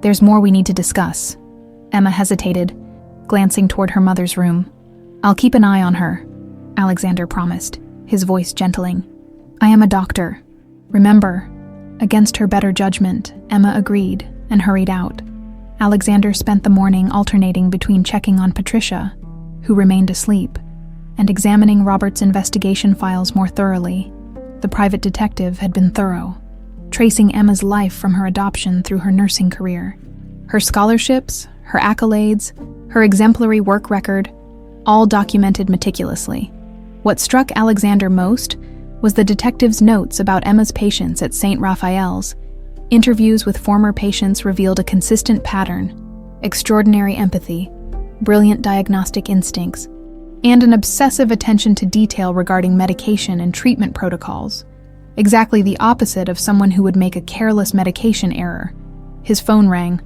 There's more we need to discuss." Emma hesitated, glancing toward her mother's room. "I'll keep an eye on her," Alexander promised, his voice gentling. "I am a doctor. Remember." Against her better judgment, Emma agreed and hurried out. Alexander spent the morning alternating between checking on Patricia, who remained asleep, and examining Robert's investigation files more thoroughly. The private detective had been thorough, tracing Emma's life from her adoption through her nursing career. Her scholarships, her accolades, her exemplary work record, all documented meticulously. What struck Alexander most was the detective's notes about Emma's patients at St. Raphael's. Interviews with former patients revealed a consistent pattern: extraordinary empathy, brilliant diagnostic instincts, and an obsessive attention to detail regarding medication and treatment protocols. Exactly the opposite of someone who would make a careless medication error. His phone rang.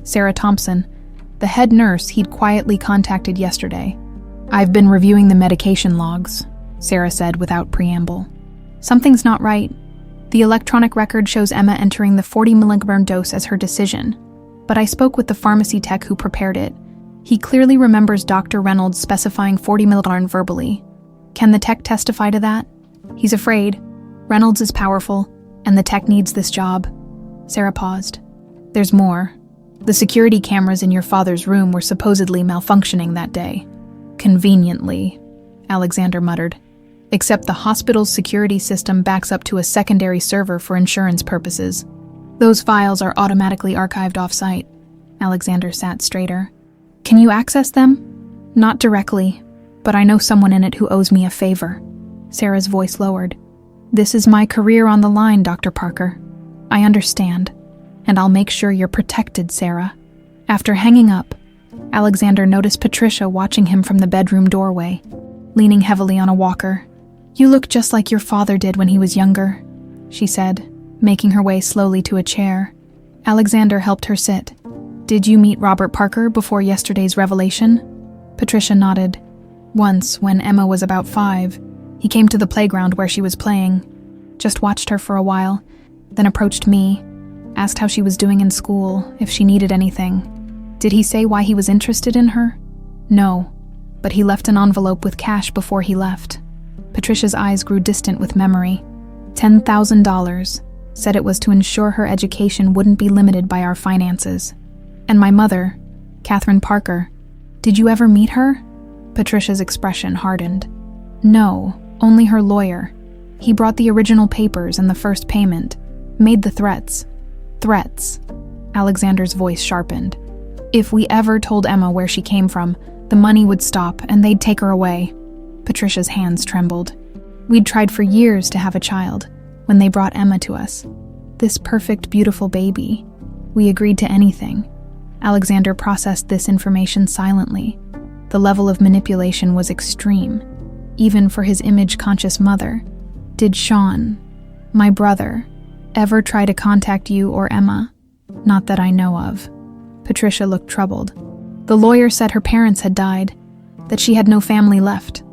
Sarah Thompson, the head nurse he'd quietly contacted yesterday. "I've been reviewing the medication logs," Sarah said without preamble. "Something's not right. The electronic record shows Emma entering the 40 milligram dose as her decision, but I spoke with the pharmacy tech who prepared it. He clearly remembers Dr. Reynolds specifying 40 milligram verbally. Can the tech testify to that? He's afraid. Reynolds is powerful, and the tech needs this job." Sarah paused. "There's more. The security cameras in your father's room were supposedly malfunctioning that day." "Conveniently," Alexander muttered. "Except the hospital's security system backs up to a secondary server for insurance purposes. Those files are automatically archived off-site." Alexander sat straighter. "Can you access them?" "Not directly, but I know someone in it who owes me a favor." Sarah's voice lowered. "This is my career on the line, Dr. Parker. I understand, and I'll make sure you're protected, Sarah." After hanging up, Alexander noticed Patricia watching him from the bedroom doorway, leaning heavily on a walker. "You look just like your father did when he was younger," she said, making her way slowly to a chair. Alexander helped her sit. "Did you meet Robert Parker before yesterday's revelation?" Patricia nodded. "Once, when Emma was about 5, he came to the playground where she was playing. Just watched her for a while, then approached me, asked how she was doing in school, if she needed anything. Did he say why he was interested in her?" "No, but he left an envelope with cash before he left." Patricia's eyes grew distant with memory. $10,000, said it was to ensure her education wouldn't be limited by our finances. "And my mother, Catherine Parker. Did you ever meet her?" Patricia's expression hardened. "No, only her lawyer. He brought the original papers and the first payment, made the threats." "Threats?" Alexander's voice sharpened. "If we ever told Emma where she came from, the money would stop and they'd take her away." Patricia's hands trembled. "We'd tried for years to have a child when they brought Emma to us. This perfect, beautiful baby. We agreed to anything." Alexander processed this information silently. The level of manipulation was extreme, even for his image-conscious mother. "Did Sean, my brother, ever try to contact you or Emma?" "Not that I know of." Patricia looked troubled. "The lawyer said her parents had died, that she had no family left."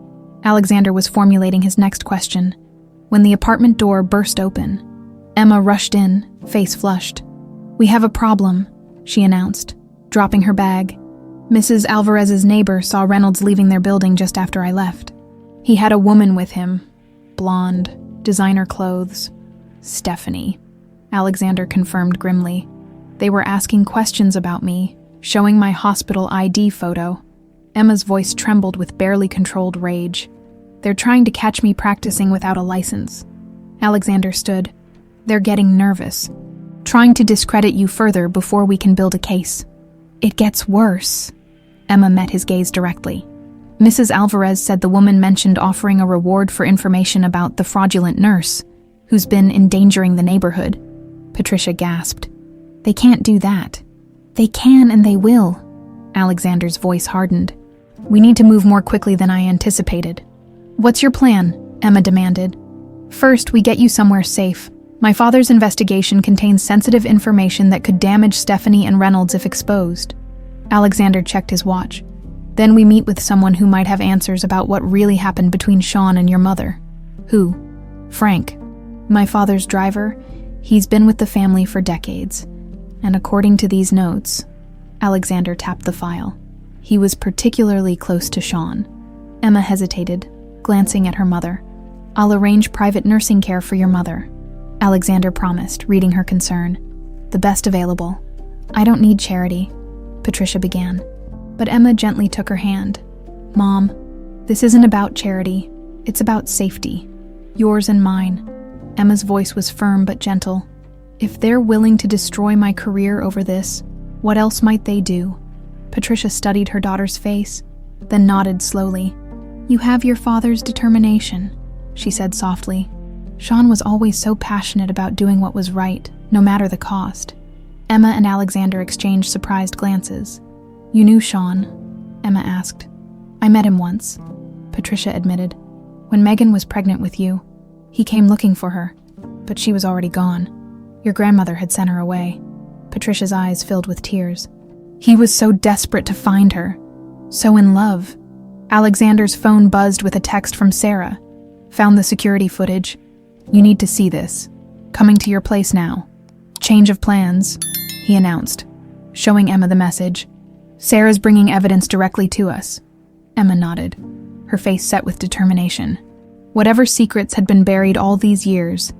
Alexander was formulating his next question when the apartment door burst open. Emma rushed in, face flushed. "We have a problem," she announced, dropping her bag. "Mrs. Alvarez's neighbor saw Reynolds leaving their building just after I left. He had a woman with him, blonde, designer clothes. Stephanie," Alexander confirmed grimly. "They were asking questions about me, showing my hospital ID photo." Emma's voice trembled with barely controlled rage. "They're trying to catch me practicing without a license." Alexander stood. "They're getting nervous, trying to discredit you further before we can build a case." "It gets worse." Emma met his gaze directly. "Mrs. Alvarez said the woman mentioned offering a reward for information about the fraudulent nurse, who's been endangering the neighborhood." Patricia gasped. "They can't do that." "They can and they will." Alexander's voice hardened. "We need to move more quickly than I anticipated." "What's your plan?" Emma demanded. "First, we get you somewhere safe. My father's investigation contains sensitive information that could damage Stephanie and Reynolds if exposed." Alexander checked his watch. "Then we meet with someone who might have answers about what really happened between Sean and your mother." "Who?" "Frank. My father's driver. He's been with the family for decades. And according to these notes," Alexander tapped the file, "he was particularly close to Sean." Emma hesitated, glancing at her mother. "I'll arrange private nursing care for your mother," Alexander promised, reading her concern. "The best available." "I don't need charity," Patricia began. But Emma gently took her hand. "Mom, this isn't about charity. It's about safety. Yours and mine." Emma's voice was firm but gentle. "If they're willing to destroy my career over this, what else might they do?" Patricia studied her daughter's face, then nodded slowly. "You have your father's determination," she said softly. "Sean was always so passionate about doing what was right, no matter the cost. Emma and Alexander exchanged surprised glances. "You knew Sean?" Emma asked. "I met him once," Patricia admitted. "When Megan was pregnant with you, he came looking for her, but she was already gone. Your grandmother had sent her away." Patricia's eyes filled with tears. He was so desperate to find her, so in love. Alexander's phone buzzed with a text from Sarah. "Found the security footage. You need to see this. Coming to your place now. Change of plans," he announced, showing Emma the message. "Sarah's bringing evidence directly to us." Emma nodded, her face set with determination. Whatever secrets had been buried all these years,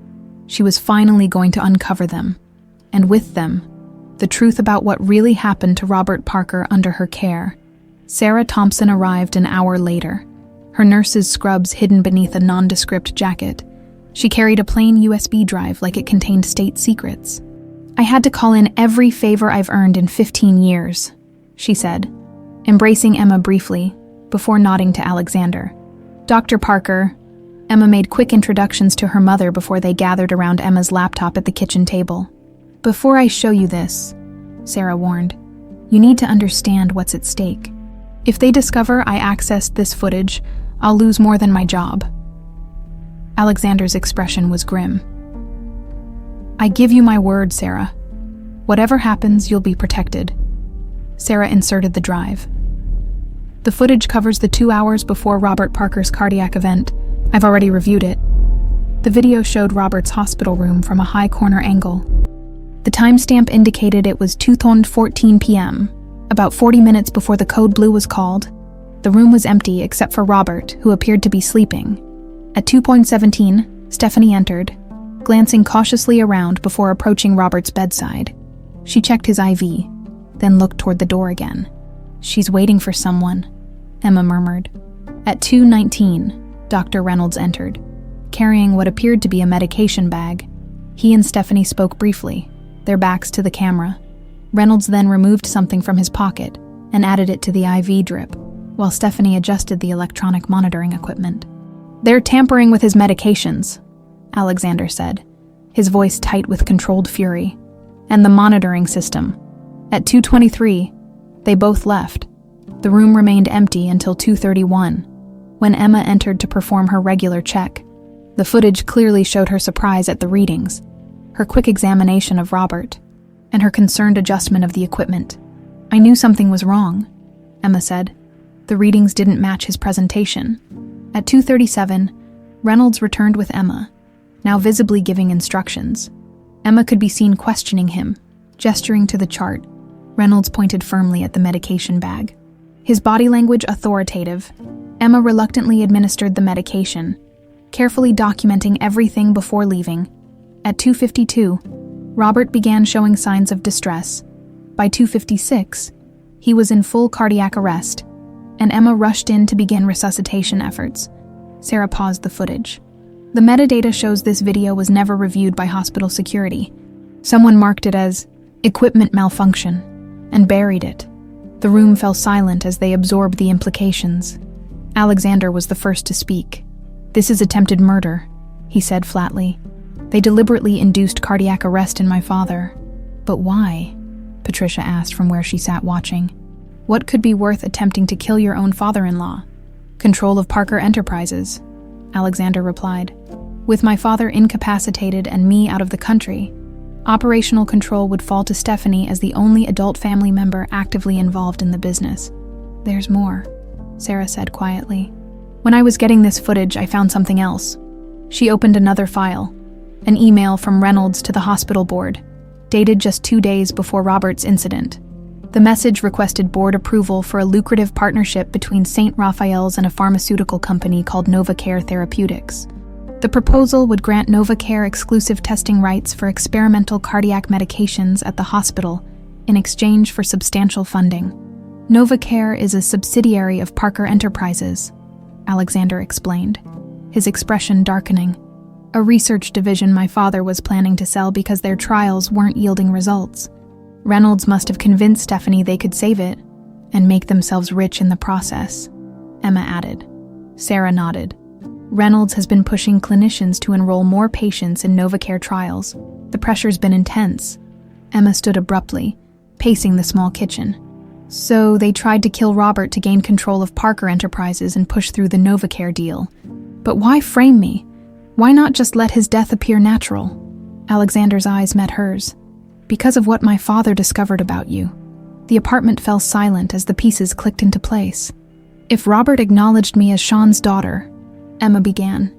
she was finally going to uncover them. And with them, the truth about what really happened to Robert Parker under her care. Sarah Thompson arrived an hour later, her nurse's scrubs hidden beneath a nondescript jacket. She carried a plain USB drive like it contained state secrets. "I had to call in every favor I've earned in 15 years, she said, embracing Emma briefly, before nodding to Alexander. "Dr. Parker." Emma made quick introductions to her mother before they gathered around Emma's laptop at the kitchen table. "Before I show you this," Sarah warned, "you need to understand what's at stake. If they discover I accessed this footage, I'll lose more than my job." Alexander's expression was grim. "I give you my word, Sarah. Whatever happens, you'll be protected." Sarah inserted the drive. "The footage covers the 2 hours before Robert Parker's cardiac event. I've already reviewed it." The video showed Robert's hospital room from a high corner angle. The timestamp indicated it was 2:14 p.m., about 40 minutes before the code blue was called. The room was empty except for Robert, who appeared to be sleeping. At 2:17, Stephanie entered, glancing cautiously around before approaching Robert's bedside. She checked his IV, then looked toward the door again. "She's waiting for someone," Emma murmured. At 2:19, Dr. Reynolds entered, carrying what appeared to be a medication bag. He and Stephanie spoke briefly, their backs to the camera. Reynolds then removed something from his pocket and added it to the IV drip, while Stephanie adjusted the electronic monitoring equipment. "They're tampering with his medications," Alexander said, his voice tight with controlled fury. "And the monitoring system." At 2:23, they both left. The room remained empty until 2:31, when Emma entered to perform her regular check. The footage clearly showed her surprise at the readings, her quick examination of Robert, and her concerned adjustment of the equipment. "I knew something was wrong," Emma said. The readings didn't match his presentation. At 2:37, Reynolds returned with Emma, now visibly giving instructions. Emma could be seen questioning him, gesturing to the chart. Reynolds pointed firmly at the medication bag. His body language authoritative, Emma reluctantly administered the medication, carefully documenting everything before leaving. At 2:52, Robert began showing signs of distress. By 2:56, he was in full cardiac arrest, and Emma rushed in to begin resuscitation efforts. Sarah paused the footage. The metadata shows this video was never reviewed by hospital security. Someone marked it as equipment malfunction and buried it. The room fell silent as they absorbed the implications. Alexander was the first to speak. "This is attempted murder," he said flatly. "They deliberately induced cardiac arrest in my father." "But why?" Patricia asked from where she sat watching. "What could be worth attempting to kill your own father-in-law?" "Control of Parker Enterprises," Alexander replied. "With my father incapacitated and me out of the country, operational control would fall to Stephanie as the only adult family member actively involved in the business." "There's more," Sarah said quietly. "When I was getting this footage, I found something else." She opened another file, an email from Reynolds to the hospital board, dated just 2 days before Robert's incident. The message requested board approval for a lucrative partnership between St. Raphael's and a pharmaceutical company called NovaCare Therapeutics. The proposal would grant NovaCare exclusive testing rights for experimental cardiac medications at the hospital in exchange for substantial funding. NovaCare is a subsidiary of Parker Enterprises, Alexander explained, his expression darkening. "A research division my father was planning to sell because their trials weren't yielding results. Reynolds must have convinced Stephanie they could save it and make themselves rich in the process," Emma added. Sarah nodded. "Reynolds has been pushing clinicians to enroll more patients in NovaCare trials. The pressure's been intense. Emma stood abruptly, pacing the small kitchen. So they tried to kill Robert to gain control of Parker Enterprises and push through the NovaCare deal. But why frame me? Why not just let his death appear natural? Alexander's eyes met hers. Because of what my father discovered about you. The apartment fell silent as the pieces clicked into place. If Robert acknowledged me as Sean's daughter, Emma began,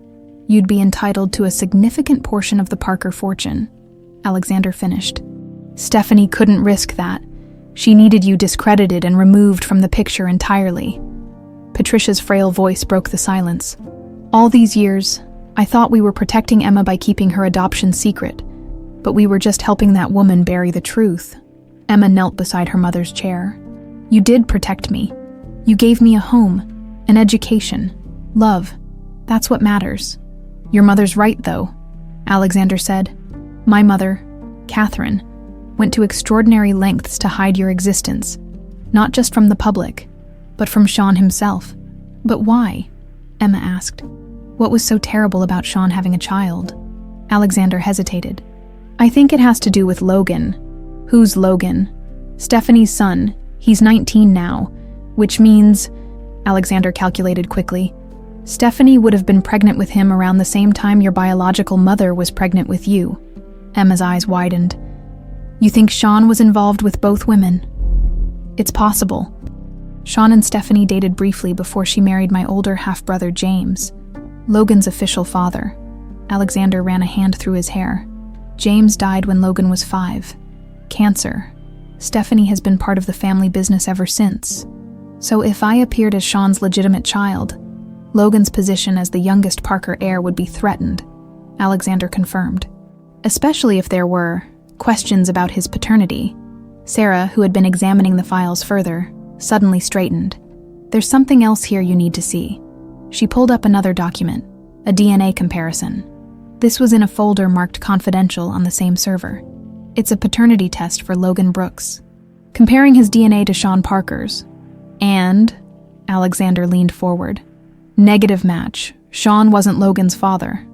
you'd be entitled to a significant portion of the Parker fortune. Alexander finished. Stephanie couldn't risk that. She needed you discredited and removed from the picture entirely. Patricia's frail voice broke the silence. All these years, I thought we were protecting Emma by keeping her adoption secret, but we were just helping that woman bury the truth. Emma knelt beside her mother's chair. You did protect me. You gave me a home, an education, love. That's what matters. Your mother's right, though, Alexander said. My mother, Catherine, went to extraordinary lengths to hide your existence, not just from the public, but from Sean himself. But why? Emma asked. What was so terrible about Sean having a child? Alexander hesitated. I think it has to do with Logan. Who's Logan? Stephanie's son. He's 19 now, which means, Alexander calculated quickly, Stephanie would have been pregnant with him around the same time your biological mother was pregnant with you. Emma's eyes widened. You think Sean was involved with both women? It's possible. Sean and Stephanie dated briefly before she married my older half-brother James, Logan's official father. Alexander ran a hand through his hair. James died when Logan was 5. Cancer. Stephanie has been part of the family business ever since. So if I appeared as Sean's legitimate child, Logan's position as the youngest Parker heir would be threatened, Alexander confirmed. Especially if there were questions about his paternity. Sarah, who had been examining the files further, suddenly straightened. There's something else here you need to see. She pulled up another document, a DNA comparison. This was in a folder marked confidential on the same server. It's a paternity test for Logan Brooks, comparing his DNA to Sean Parker's. And, Alexander leaned forward, negative match. Sean wasn't Logan's father.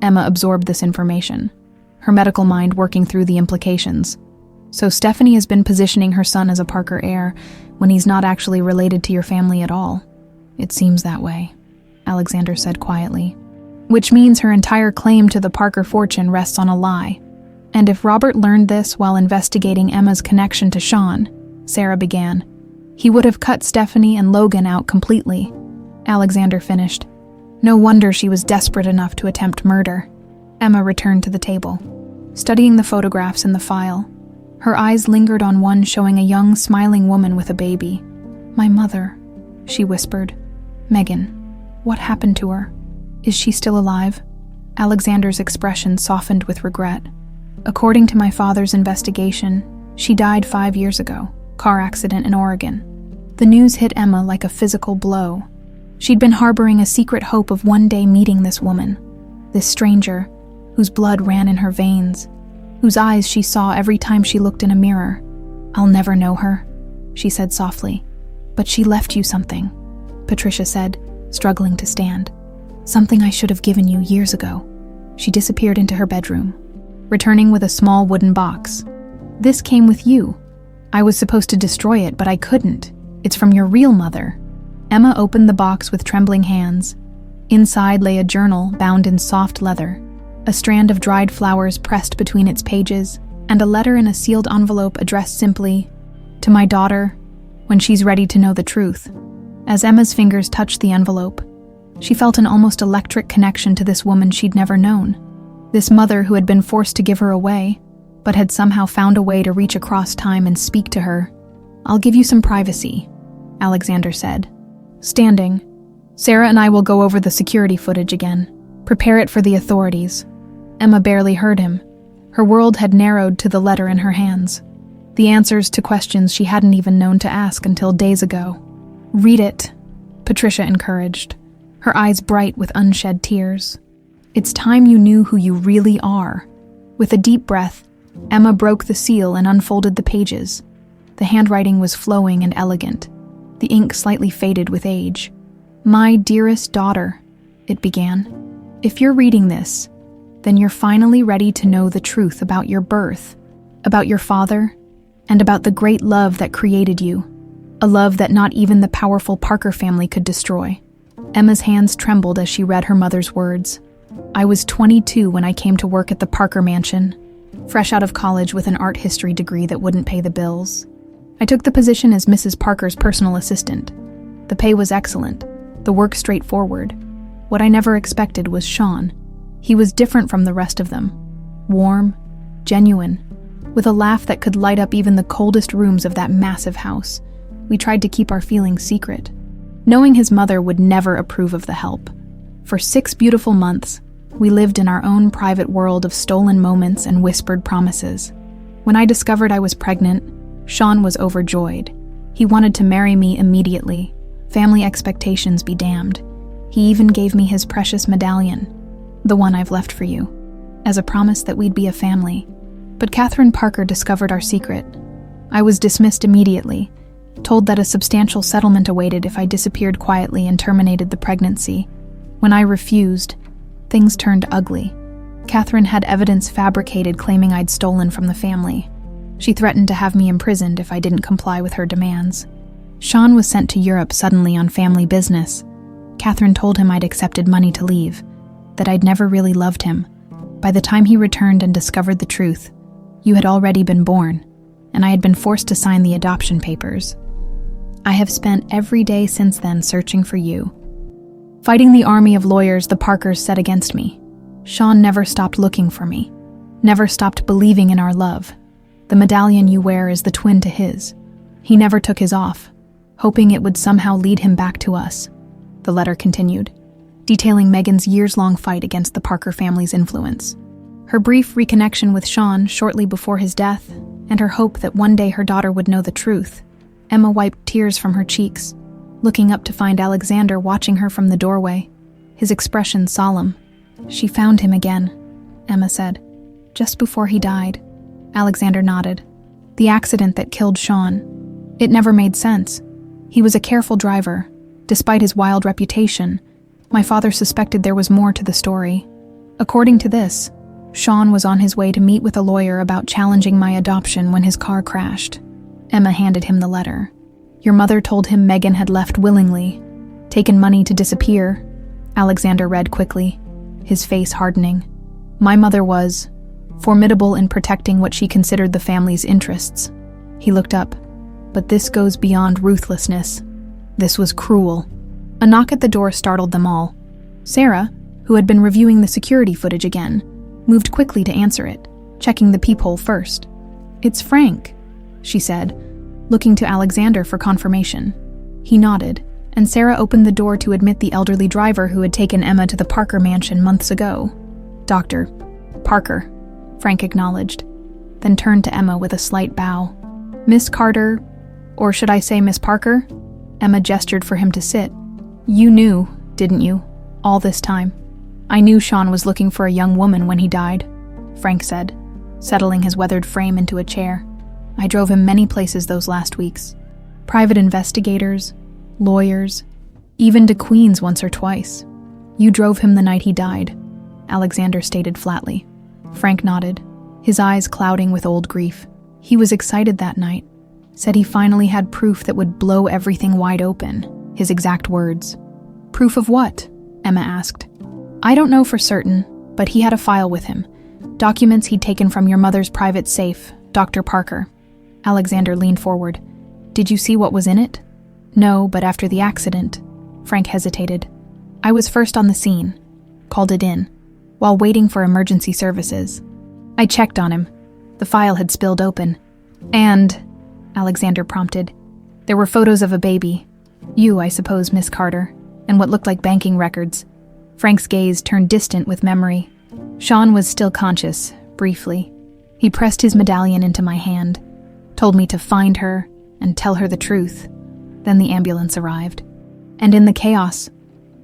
Emma absorbed this information, her medical mind working through the implications. So Stephanie has been positioning her son as a Parker heir when he's not actually related to your family at all. It seems that way, Alexander said quietly. Which means her entire claim to the Parker fortune rests on a lie. And if Robert learned this while investigating Emma's connection to Sean, Sarah began, he would have cut Stephanie and Logan out completely. Alexander finished. No wonder she was desperate enough to attempt murder. Emma returned to the table, studying the photographs in the file. Her eyes lingered on one showing a young, smiling woman with a baby. My mother, she whispered. Megan, what happened to her? Is she still alive? Alexander's expression softened with regret. According to my father's investigation, she died 5 years ago, car accident in Oregon. The news hit Emma like a physical blow. She'd been harboring a secret hope of one day meeting this woman, this stranger, whose blood ran in her veins, whose eyes she saw every time she looked in a mirror. I'll never know her, she said softly. But she left you something, Patricia said, struggling to stand. Something I should have given you years ago. She disappeared into her bedroom, returning with a small wooden box. This came with you. I was supposed to destroy it, but I couldn't. It's from your real mother. Emma opened the box with trembling hands. Inside lay a journal bound in soft leather, a strand of dried flowers pressed between its pages, and a letter in a sealed envelope addressed simply, to my daughter, when she's ready to know the truth. As Emma's fingers touched the envelope, she felt an almost electric connection to this woman she'd never known. This mother who had been forced to give her away, but had somehow found a way to reach across time and speak to her. I'll give you some privacy, Alexander said. Standing, Sarah and I will go over the security footage again. Prepare it for the authorities. Emma barely heard him. Her world had narrowed to the letter in her hands. The answers to questions she hadn't even known to ask until days ago. Read it, Patricia encouraged, her eyes bright with unshed tears. It's time you knew who you really are. With a deep breath, Emma broke the seal and unfolded the pages. The handwriting was flowing and elegant, the ink slightly faded with age. My dearest daughter, it began. If you're reading this, then you're finally ready to know the truth about your birth, about your father, and about the great love that created you, a love that not even the powerful Parker family could destroy. Emma's hands trembled as she read her mother's words. I was 22 when I came to work at the Parker mansion, fresh out of college with an art history degree that wouldn't pay the bills. I took the position as Mrs. Parker's personal assistant. The pay was excellent, the work straightforward. What I never expected was Sean. He was different from the rest of them. Warm, genuine, with a laugh that could light up even the coldest rooms of that massive house. We tried to keep our feelings secret, knowing his mother would never approve of the help. For 6 beautiful months, we lived in our own private world of stolen moments and whispered promises. When I discovered I was pregnant, Sean was overjoyed. He wanted to marry me immediately. Family expectations be damned. He even gave me his precious medallion, the one I've left for you, as a promise that we'd be a family. But Catherine Parker discovered our secret. I was dismissed immediately, told that a substantial settlement awaited if I disappeared quietly and terminated the pregnancy. When I refused, things turned ugly. Catherine had evidence fabricated claiming I'd stolen from the family. She threatened to have me imprisoned if I didn't comply with her demands. Sean was sent to Europe suddenly on family business. Catherine told him I'd accepted money to leave, that I'd never really loved him. By the time he returned and discovered the truth, you had already been born, and I had been forced to sign the adoption papers. I have spent every day since then searching for you, fighting the army of lawyers the Parkers set against me. Sean never stopped looking for me, never stopped believing in our love. The medallion you wear is the twin to his. He never took his off, hoping it would somehow lead him back to us. The letter continued, detailing Megan's years-long fight against the Parker family's influence, her brief reconnection with Sean shortly before his death, and her hope that one day her daughter would know the truth. Emma wiped tears from her cheeks, looking up to find Alexander watching her from the doorway, his expression solemn. She found him again, Emma said, just before he died. Alexander nodded. The accident that killed Sean. It never made sense. He was a careful driver. Despite his wild reputation, my father suspected there was more to the story. According to this, Sean was on his way to meet with a lawyer about challenging my adoption when his car crashed. Emma handed him the letter. Your mother told him Megan had left willingly, taken money to disappear. Alexander read quickly, his face hardening. My mother was formidable in protecting what she considered the family's interests. He looked up. But this goes beyond ruthlessness. This was cruel. A knock at the door startled them all. Sarah, who had been reviewing the security footage again, moved quickly to answer it, checking the peephole first. It's Frank, she said, looking to Alexander for confirmation. He nodded, and Sarah opened the door to admit the elderly driver who had taken Emma to the Parker mansion months ago. Dr. Parker, Frank acknowledged, then turned to Emma with a slight bow. Miss Carter, or should I say Miss Parker? Emma gestured for him to sit. You knew, didn't you, all this time? I knew Sean was looking for a young woman when he died, Frank said, settling his weathered frame into a chair. I drove him many places those last weeks. Private investigators, lawyers, even to Queens once or twice. You drove him the night he died, Alexander stated flatly. Frank nodded, his eyes clouding with old grief. He was excited that night, said he finally had proof that would blow everything wide open, his exact words. Proof of what? Emma asked. I don't know for certain, but he had a file with him. Documents he'd taken from your mother's private safe, Dr. Parker. Alexander leaned forward. Did you see what was in it? No, but after the accident. Frank hesitated. I was first on the scene, called it in, while waiting for emergency services. I checked on him. The file had spilled open. And, Alexander prompted, there were photos of a baby. You, I suppose, Miss Carter, and what looked like banking records. Frank's gaze turned distant with memory. Sean was still conscious, briefly. He pressed his medallion into my hand, told me to find her and tell her the truth. Then the ambulance arrived. And in the chaos,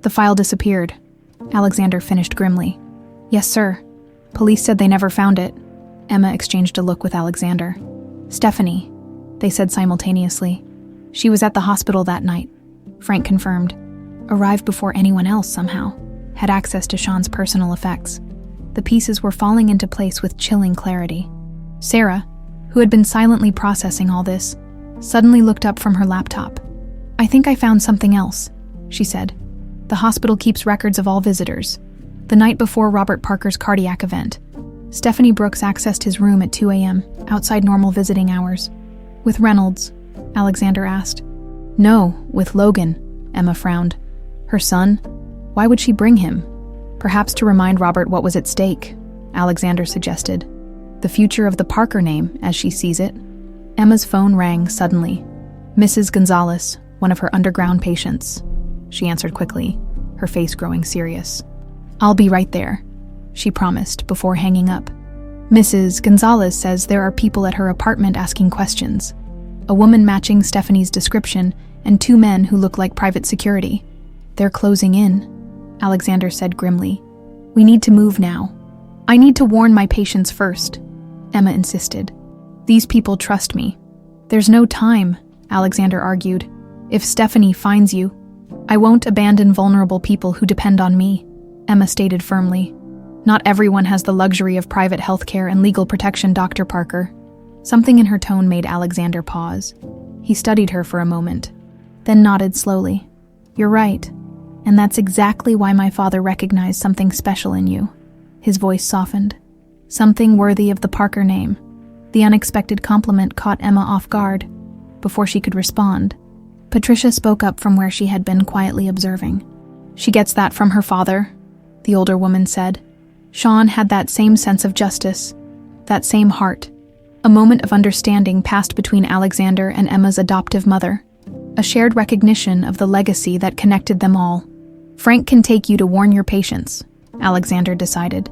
the file disappeared. Alexander finished grimly. Yes, sir. Police said they never found it. Emma exchanged a look with Alexander. Stephanie, they said simultaneously. She was at the hospital that night, Frank confirmed. Arrived before anyone else somehow. Had access to Sean's personal effects. The pieces were falling into place with chilling clarity. Sarah, who had been silently processing all this, suddenly looked up from her laptop. "I think I found something else," she said. "The hospital keeps records of all visitors. The night before Robert Parker's cardiac event, Stephanie Brooks accessed his room at 2 a.m., outside normal visiting hours. With Reynolds?" Alexander asked. "No, with Logan," Emma frowned. "Her son? Why would she bring him?" "Perhaps to remind Robert what was at stake," Alexander suggested. "The future of the Parker name, as she sees it." Emma's phone rang suddenly. "Mrs. Gonzalez, one of her underground patients," she answered quickly, her face growing serious. "I'll be right there," she promised before hanging up. "Mrs. Gonzalez says there are people at her apartment asking questions. A woman matching Stephanie's description and 2 men who look like private security. They're closing in," Alexander said grimly. "We need to move now." "I need to warn my patients first," Emma insisted. "These people trust me." "There's no time," Alexander argued. "If Stephanie finds you, I won't abandon vulnerable people who depend on me," Emma stated firmly. "Not everyone has the luxury of private health care and legal protection, Dr. Parker." Something in her tone made Alexander pause. He studied her for a moment, then nodded slowly. "You're right, and that's exactly why my father recognized something special in you." His voice softened. "Something worthy of the Parker name." The unexpected compliment caught Emma off guard. Before she could respond, Patricia spoke up from where she had been quietly observing. "She gets that from her father," the older woman said. "Sean had that same sense of justice, that same heart." A moment of understanding passed between Alexander and Emma's adoptive mother, a shared recognition of the legacy that connected them all. "Frank can take you to warn your patients," Alexander decided.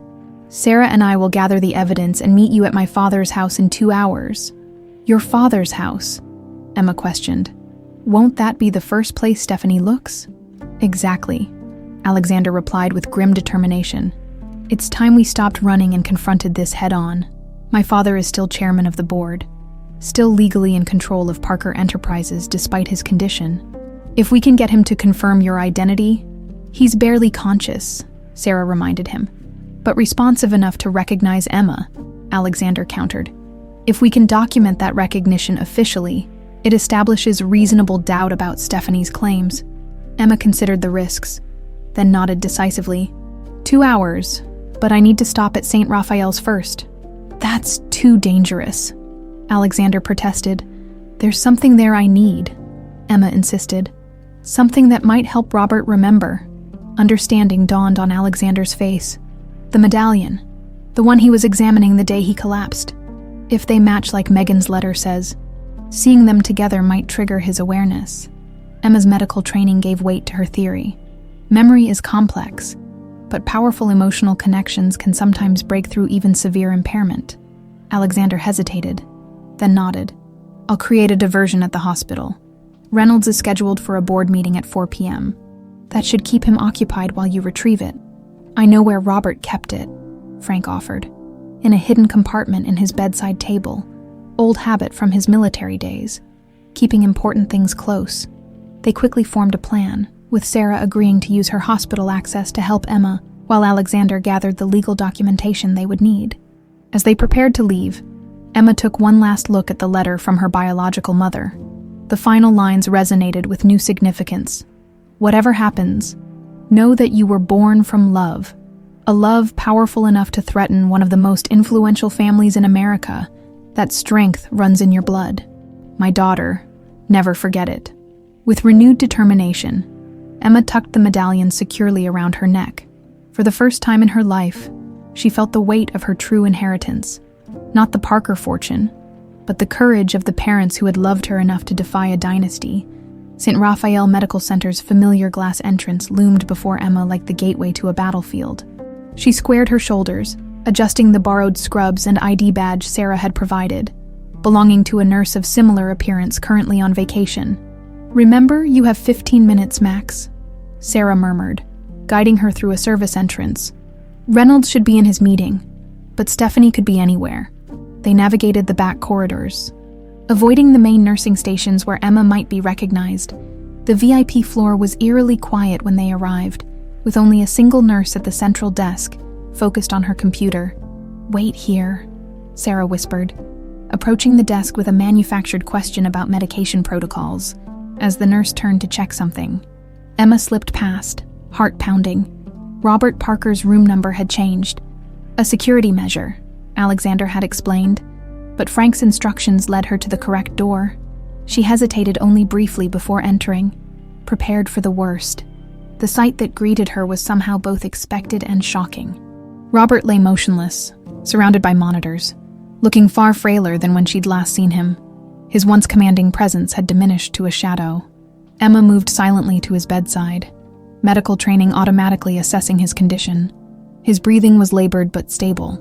"Sarah and I will gather the evidence and meet you at my father's house in 2 hours." "Your father's house?" Emma questioned. "Won't that be the first place Stephanie looks?" "Exactly," Alexander replied with grim determination. "It's time we stopped running and confronted this head-on. My father is still chairman of the board, still legally in control of Parker Enterprises despite his condition. If we can get him to confirm your identity..." "He's barely conscious," Sarah reminded him, "but responsive enough to recognize Emma," Alexander countered. "If we can document that recognition officially, it establishes reasonable doubt about Stephanie's claims." Emma considered the risks, then nodded decisively. 2 hours, but I need to stop at St. Raphael's first." "That's too dangerous," Alexander protested. "There's something there I need," Emma insisted. "Something that might help Robert remember." Understanding dawned on Alexander's face. "The medallion, the one he was examining the day he collapsed. If they match like Megan's letter says, seeing them together might trigger his awareness." Emma's medical training gave weight to her theory. Memory is complex, but powerful emotional connections can sometimes break through even severe impairment. Alexander hesitated, then nodded. "I'll create a diversion at the hospital. Reynolds is scheduled for a board meeting at 4 p.m. That should keep him occupied while you retrieve it." "I know where Robert kept it," Frank offered. "In a hidden compartment in his bedside table. Old habit from his military days. Keeping important things close." They quickly formed a plan, with Sarah agreeing to use her hospital access to help Emma, while Alexander gathered the legal documentation they would need. As they prepared to leave, Emma took one last look at the letter from her biological mother. The final lines resonated with new significance. "Whatever happens, know that you were born from love, a love powerful enough to threaten one of the most influential families in America. That strength runs in your blood. My daughter, never forget it." With renewed determination, Emma tucked the medallion securely around her neck. For the first time in her life, she felt the weight of her true inheritance. Not the Parker fortune, but the courage of the parents who had loved her enough to defy a dynasty. St. Raphael Medical Center's familiar glass entrance loomed before Emma like the gateway to a battlefield. She squared her shoulders, adjusting the borrowed scrubs and ID badge Sarah had provided, belonging to a nurse of similar appearance currently on vacation. "Remember, you have 15 minutes max," Sarah murmured, guiding her through a service entrance. Reynolds should be in his meeting, but Stephanie could be anywhere. They navigated the back corridors, avoiding the main nursing stations where Emma might be recognized. The VIP floor was eerily quiet when they arrived, with only a single nurse at the central desk, focused on her computer. "Wait here," Sarah whispered, approaching the desk with a manufactured question about medication protocols. As the nurse turned to check something, Emma slipped past, heart pounding. Robert Parker's room number had changed. A security measure, Alexander had explained, but Frank's instructions led her to the correct door. She hesitated only briefly before entering, prepared for the worst. The sight that greeted her was somehow both expected and shocking. Robert lay motionless, surrounded by monitors, looking far frailer than when she'd last seen him. His once commanding presence had diminished to a shadow. Emma moved silently to his bedside, medical training automatically assessing his condition. His breathing was labored but stable,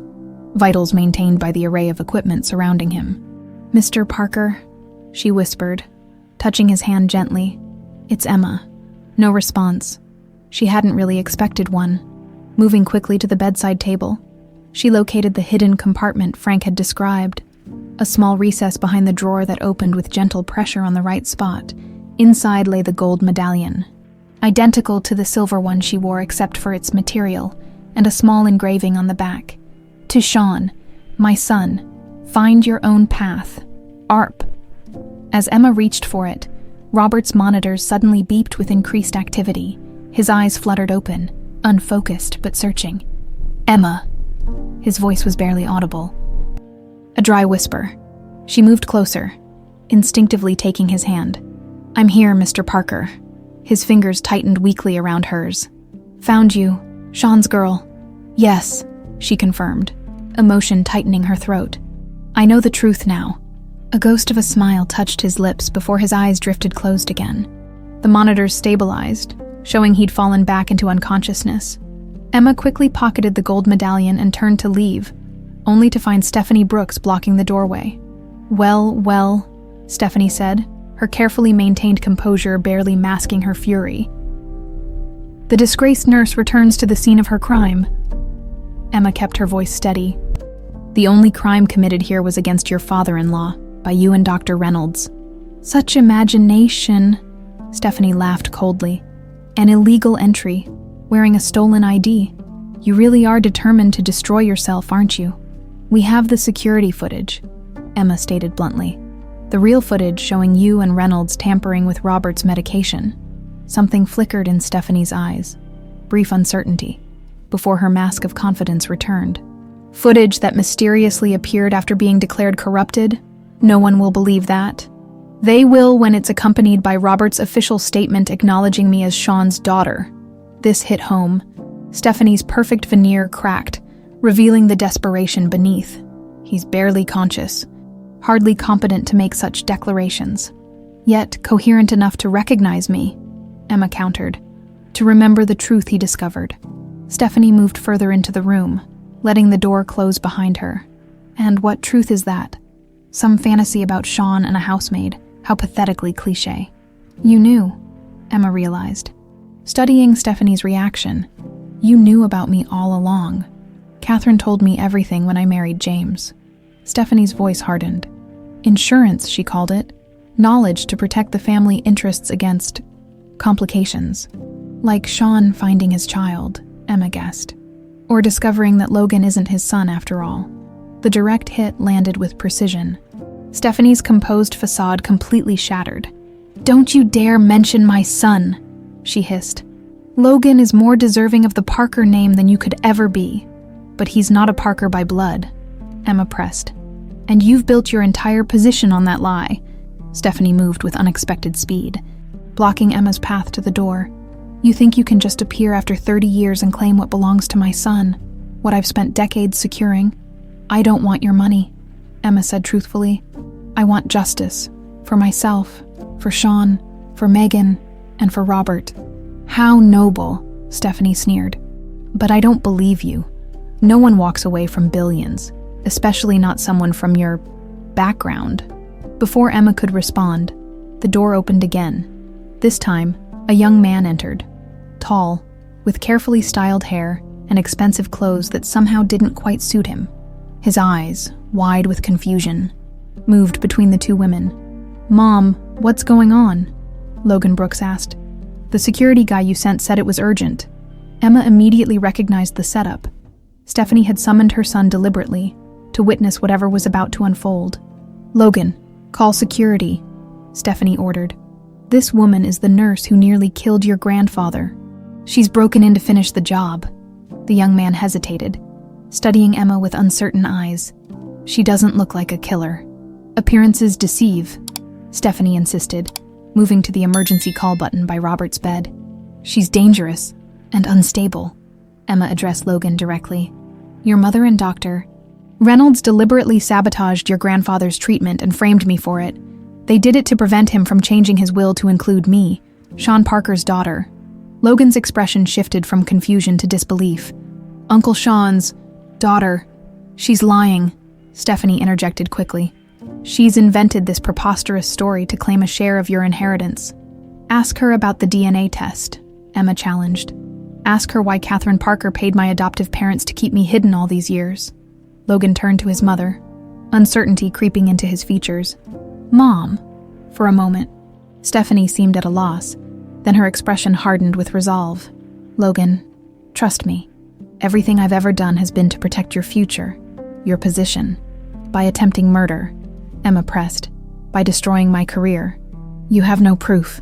vitals maintained by the array of equipment surrounding him. "Mr. Parker," she whispered, touching his hand gently. "It's Emma." No response. She hadn't really expected one. Moving quickly to the bedside table, she located the hidden compartment Frank had described, a small recess behind the drawer that opened with gentle pressure on the right spot. Inside lay the gold medallion, identical to the silver one she wore except for its material, and a small engraving on the back. "To Sean, my son, find your own path. ARP." As Emma reached for it, Robert's monitors suddenly beeped with increased activity. His eyes fluttered open, unfocused but searching. "Emma." His voice was barely audible. A dry whisper. She moved closer, instinctively taking his hand. "I'm here, Mr. Parker." His fingers tightened weakly around hers. "Found you. Sean's girl." "Yes," she confirmed, emotion tightening her throat. "I know the truth now." A ghost of a smile touched his lips before his eyes drifted closed again. The monitors stabilized, showing he'd fallen back into unconsciousness. Emma quickly pocketed the gold medallion and turned to leave, only to find Stephanie Brooks blocking the doorway. Well, Stephanie said, her carefully maintained composure barely masking her fury. "The disgraced nurse returns to the scene of her crime." Emma kept her voice steady. "The only crime committed here was against your father-in-law, by you and Dr. Reynolds." "Such imagination," Stephanie laughed coldly. "An illegal entry, wearing a stolen ID. You really are determined to destroy yourself, aren't you?" "We have the security footage," Emma stated bluntly. "The real footage showing you and Reynolds tampering with Robert's medication." Something flickered in Stephanie's eyes, brief uncertainty, before her mask of confidence returned. "Footage that mysteriously appeared after being declared corrupted? No one will believe that. They will when it's accompanied by Robert's official statement acknowledging me as Sean's daughter." This hit home. Stephanie's perfect veneer cracked, revealing the desperation beneath. "He's barely conscious, hardly competent to make such declarations. Yet coherent enough to recognize me," Emma countered, "to remember the truth he discovered." Stephanie moved further into the room, letting the door close behind her. "And what truth is that? Some fantasy about Sean and a housemaid. How pathetically cliché." "You knew," Emma realized. Studying Stephanie's reaction, "You knew about me all along. Catherine told me everything when I married James." Stephanie's voice hardened. "Insurance," she called it. "Knowledge to protect the family interests against complications. Like Sean finding his child," Emma guessed. "Or discovering that Logan isn't his son after all." The direct hit landed with precision. Stephanie's composed facade completely shattered. "Don't you dare mention my son," she hissed. "Logan is more deserving of the Parker name than you could ever be. But he's not a Parker by blood," Emma pressed. "And you've built your entire position on that lie." Stephanie moved with unexpected speed, blocking Emma's path to the door. "You think you can just appear after 30 years and claim what belongs to my son, what I've spent decades securing? I don't want your money," Emma said truthfully. "I want justice, for myself, for Sean, for Megan, and for Robert." "How noble," Stephanie sneered. "But I don't believe you. No one walks away from billions, especially not someone from your background." Before Emma could respond, the door opened again. This time, a young man entered, tall, with carefully styled hair and expensive clothes that somehow didn't quite suit him. His eyes, wide with confusion, moved between the two women. "Mom, what's going on?" Logan Brooks asked. "The security guy you sent said it was urgent." Emma immediately recognized the setup. Stephanie had summoned her son deliberately to witness whatever was about to unfold. "Logan, call security," Stephanie ordered. "This woman is the nurse who nearly killed your grandfather. She's broken in to finish the job." The young man hesitated, studying Emma with uncertain eyes. "She doesn't look like a killer. Appearances deceive," Stephanie insisted, moving to the emergency call button by Robert's bed. "She's dangerous and unstable," Emma addressed Logan directly. "Your mother and Dr. Reynolds deliberately sabotaged your grandfather's treatment and framed me for it. They did it to prevent him from changing his will to include me, Sean Parker's daughter." Logan's expression shifted from confusion to disbelief. "Uncle Sean's daughter. She's lying," Stephanie interjected quickly. "She's invented this preposterous story to claim a share of your inheritance." "Ask her about the DNA test," Emma challenged. "Ask her why Catherine Parker paid my adoptive parents to keep me hidden all these years." Logan turned to his mother, uncertainty creeping into his features. "Mom," for a moment. Stephanie seemed at a loss, then her expression hardened with resolve. "Logan, trust me. Everything I've ever done has been to protect your future, your position. By attempting murder," Emma pressed, "by destroying my career. You have no proof,"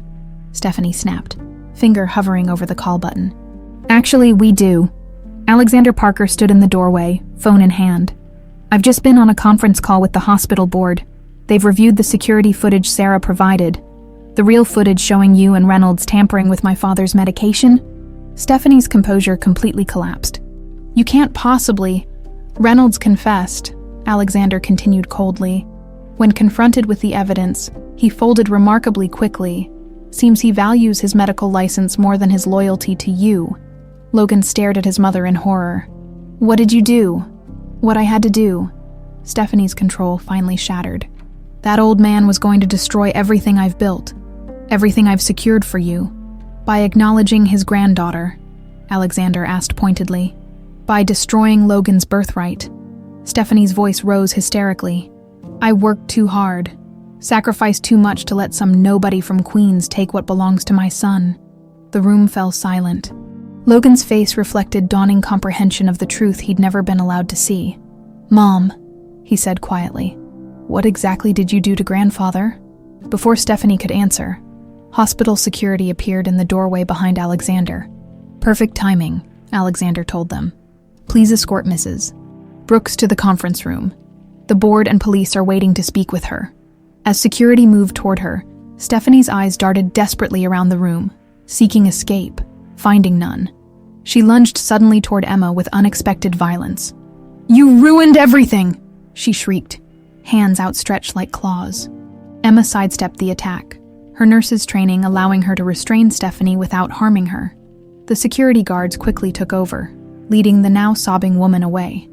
Stephanie snapped, finger hovering over the call button. "Actually, we do." Alexander Parker stood in the doorway, phone in hand. "I've just been on a conference call with the hospital board. They've reviewed the security footage Sarah provided. The real footage showing you and Reynolds tampering with my father's medication." Stephanie's composure completely collapsed. "You can't possibly—" "Reynolds confessed," Alexander continued coldly. "When confronted with the evidence, he folded remarkably quickly. Seems he values his medical license more than his loyalty to you." Logan stared at his mother in horror. "What did you do?" "What I had to do." Stephanie's control finally shattered. "That old man was going to destroy everything I've built, everything I've secured for you. By acknowledging his granddaughter," Alexander asked pointedly. "By destroying Logan's birthright." Stephanie's voice rose hysterically. "I worked too hard, sacrificed too much to let some nobody from Queens take what belongs to my son." The room fell silent. Logan's face reflected dawning comprehension of the truth he'd never been allowed to see. "Mom," he said quietly, "what exactly did you do to grandfather?" Before Stephanie could answer, hospital security appeared in the doorway behind Alexander. "Perfect timing," Alexander told them. "Please escort Mrs. Brooks to the conference room. The board and police are waiting to speak with her." As security moved toward her, Stephanie's eyes darted desperately around the room, seeking escape, finding none. She lunged suddenly toward Emma with unexpected violence. "You ruined everything!" she shrieked, hands outstretched like claws. Emma sidestepped the attack, her nurse's training allowing her to restrain Stephanie without harming her. The security guards quickly took over, leading the now sobbing woman away.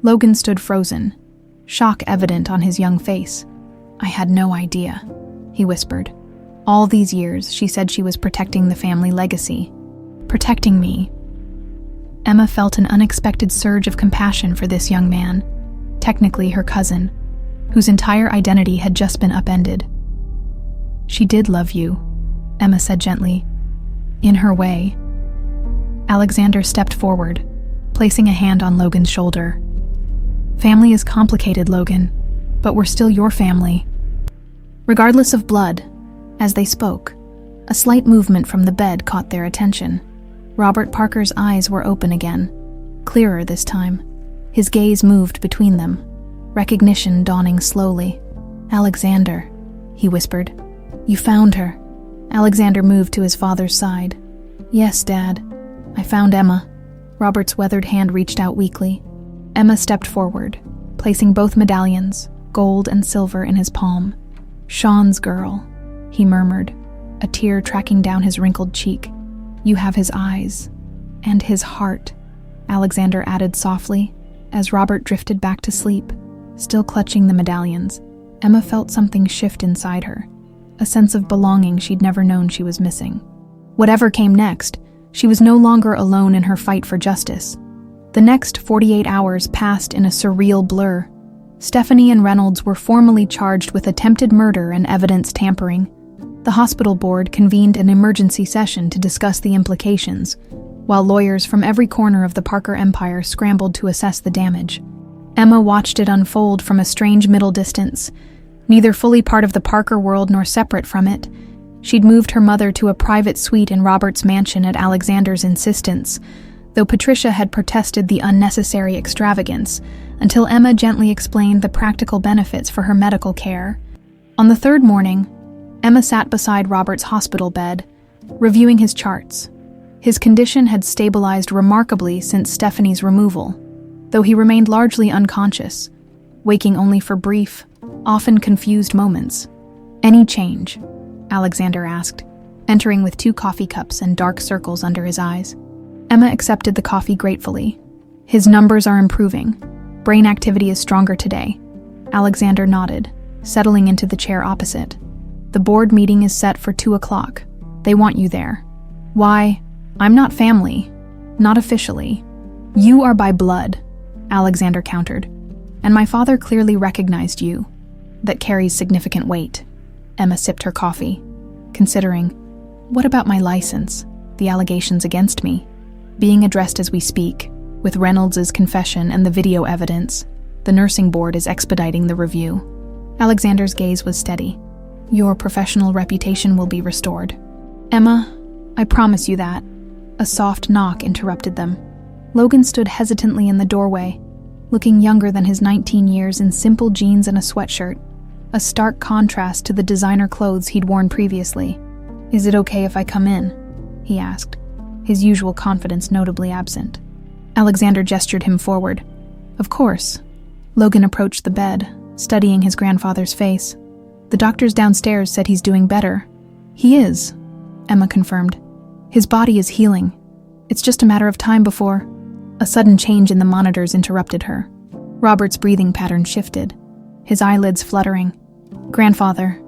Logan stood frozen, shock evident on his young face. "I had no idea," he whispered. "All these years, she said she was protecting the family legacy. Protecting me." Emma felt an unexpected surge of compassion for this young man, technically her cousin, whose entire identity had just been upended. "She did love you," Emma said gently, "in her way." Alexander stepped forward, placing a hand on Logan's shoulder. "Family is complicated, Logan, but we're still your family." Regardless of blood, as they spoke, a slight movement from the bed caught their attention. Robert Parker's eyes were open again, clearer this time. His gaze moved between them, recognition dawning slowly. "Alexander," he whispered. "You found her." Alexander moved to his father's side. "Yes, Dad. I found Emma." Robert's weathered hand reached out weakly. Emma stepped forward, placing both medallions, gold and silver, in his palm. "Sean's girl," he murmured, a tear tracking down his wrinkled cheek. "You have his eyes. And his heart," Alexander added softly, as Robert drifted back to sleep, still clutching the medallions. Emma felt something shift inside her, a sense of belonging she'd never known she was missing. Whatever came next, she was no longer alone in her fight for justice. The next 48 hours passed in a surreal blur. Stephanie and Reynolds were formally charged with attempted murder and evidence tampering. The hospital board convened an emergency session to discuss the implications, while lawyers from every corner of the Parker empire scrambled to assess the damage. Emma watched it unfold from a strange middle distance, neither fully part of the Parker world nor separate from it. She'd moved her mother to a private suite in Robert's mansion at Alexander's insistence, though Patricia had protested the unnecessary extravagance, until Emma gently explained the practical benefits for her medical care. On the third morning, Emma sat beside Robert's hospital bed, reviewing his charts. His condition had stabilized remarkably since Stephanie's removal, though he remained largely unconscious, waking only for brief, often confused moments. "Any change?" Alexander asked, entering with 2 coffee cups and dark circles under his eyes. Emma accepted the coffee gratefully. "His numbers are improving. Brain activity is stronger today." Alexander nodded, settling into the chair opposite. "The board meeting is set for 2 o'clock. They want you there." "Why? I'm not family. Not officially." "You are by blood," Alexander countered. "And my father clearly recognized you. That carries significant weight." Emma sipped her coffee, considering, "What about my license? The allegations against me?" Being addressed as we speak, with Reynolds' confession and the video evidence, the nursing board is expediting the review. Alexander's gaze was steady. "Your professional reputation will be restored." "Emma, I promise you that." A soft knock interrupted them. Logan stood hesitantly in the doorway, looking younger than his 19 years in simple jeans and a sweatshirt, a stark contrast to the designer clothes he'd worn previously. "Is it okay if I come in?" he asked, his usual confidence notably absent. Alexander gestured him forward. "Of course." Logan approached the bed, studying his grandfather's face. "The doctors downstairs said he's doing better." "He is," Emma confirmed. "His body is healing. It's just a matter of time before—" A sudden change in the monitors interrupted her. Robert's breathing pattern shifted, his eyelids fluttering. "Grandfather."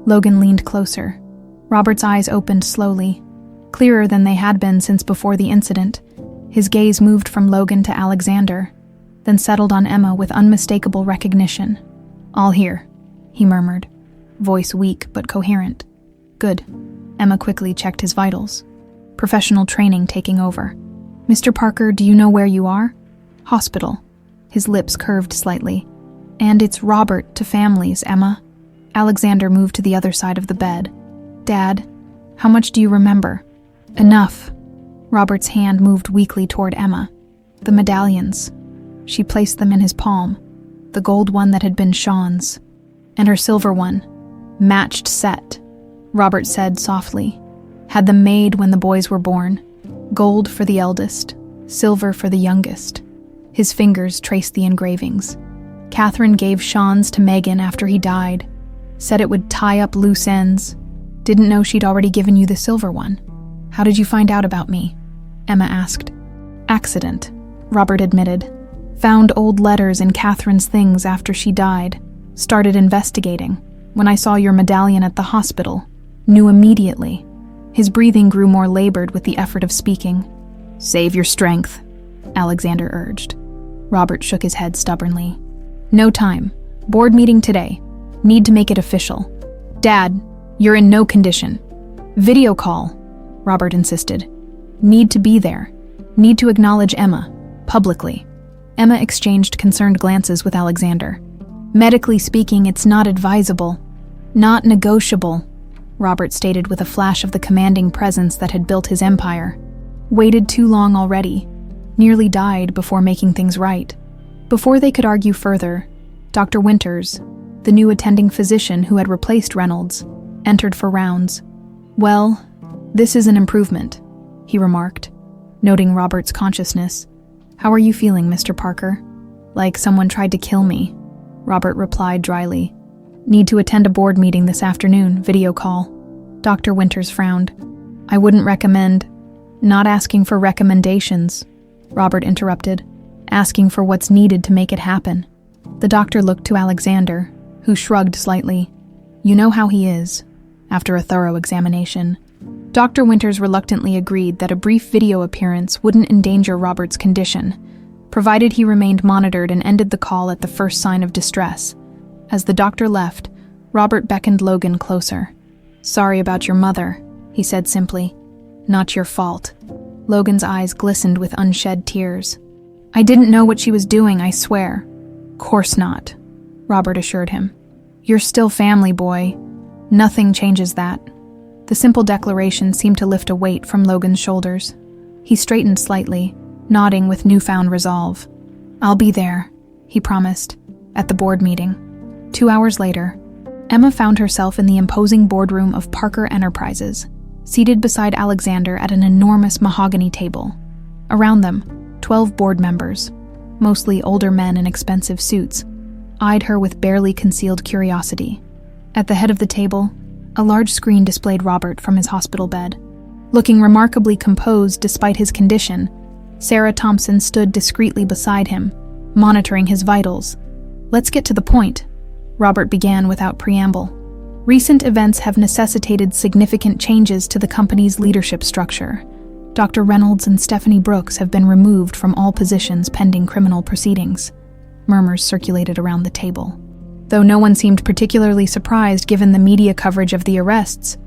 Logan leaned closer. Robert's eyes opened slowly, clearer than they had been since before the incident. His gaze moved from Logan to Alexander, then settled on Emma with unmistakable recognition. "All here," he murmured, voice weak but coherent. "Good." Emma quickly checked his vitals. Professional training taking over. "Mr. Parker, do you know where you are?" "Hospital." His lips curved slightly. "And it's Robert to families, Emma." Alexander moved to the other side of the bed. "Dad, how much do you remember?" "Enough." Robert's hand moved weakly toward Emma. "The medallions." She placed them in his palm, the gold one that had been Sean's, and her silver one. "Matched set," Robert said softly. "Had them made when the boys were born. Gold for the eldest, silver for the youngest." His fingers traced the engravings. "Catherine gave Sean's to Megan after he died. Said it would tie up loose ends. Didn't know she'd already given you the silver one." "How did you find out about me?" Emma asked. "Accident," Robert admitted. "Found old letters in Catherine's things after she died. Started investigating. When I saw your medallion at the hospital, knew immediately." His breathing grew more labored with the effort of speaking. "Save your strength," Alexander urged. Robert shook his head stubbornly. "No time. Board meeting today. Need to make it official." "Dad, you're in no condition." "Video call," Robert insisted. "Need to be there. Need to acknowledge Emma, publicly." Emma exchanged concerned glances with Alexander. "Medically speaking, it's not advisable. Not negotiable," Robert stated with a flash of the commanding presence that had built his empire. "Waited too long already. Nearly died before making things right." Before they could argue further, Dr. Winters, the new attending physician who had replaced Reynolds, entered for rounds. "Well, this is an improvement," he remarked, noting Robert's consciousness. "How are you feeling, Mr. Parker?" "Like someone tried to kill me," Robert replied dryly. "Need to attend a board meeting this afternoon, video call." Dr. Winters frowned. "I wouldn't recommend—" "Not asking for recommendations," Robert interrupted. "Asking for what's needed to make it happen." The doctor looked to Alexander, who shrugged slightly. "You know how he is," after a thorough examination. Dr. Winters reluctantly agreed that a brief video appearance wouldn't endanger Robert's condition, provided he remained monitored, and ended the call at the first sign of distress. As the doctor left, Robert beckoned Logan closer. "Sorry about your mother," he said simply. "Not your fault." Logan's eyes glistened with unshed tears. "I didn't know what she was doing, I swear." "Course not," Robert assured him. "You're still family, boy. Nothing changes that." The simple declaration seemed to lift a weight from Logan's shoulders. He straightened slightly, nodding with newfound resolve. "I'll be there," he promised, at the board meeting. 2 hours later, Emma found herself in the imposing boardroom of Parker Enterprises, seated beside Alexander at an enormous mahogany table. Around them, 12 board members, mostly older men in expensive suits, eyed her with barely concealed curiosity. At the head of the table, a large screen displayed Robert from his hospital bed. Looking remarkably composed despite his condition, Sarah Thompson stood discreetly beside him, monitoring his vitals. "Let's get to the point," Robert began without preamble. "Recent events have necessitated significant changes to the company's leadership structure. Dr. Reynolds and Stephanie Brooks have been removed from all positions pending criminal proceedings." Murmurs circulated around the table, though no one seemed particularly surprised given the media coverage of the arrests.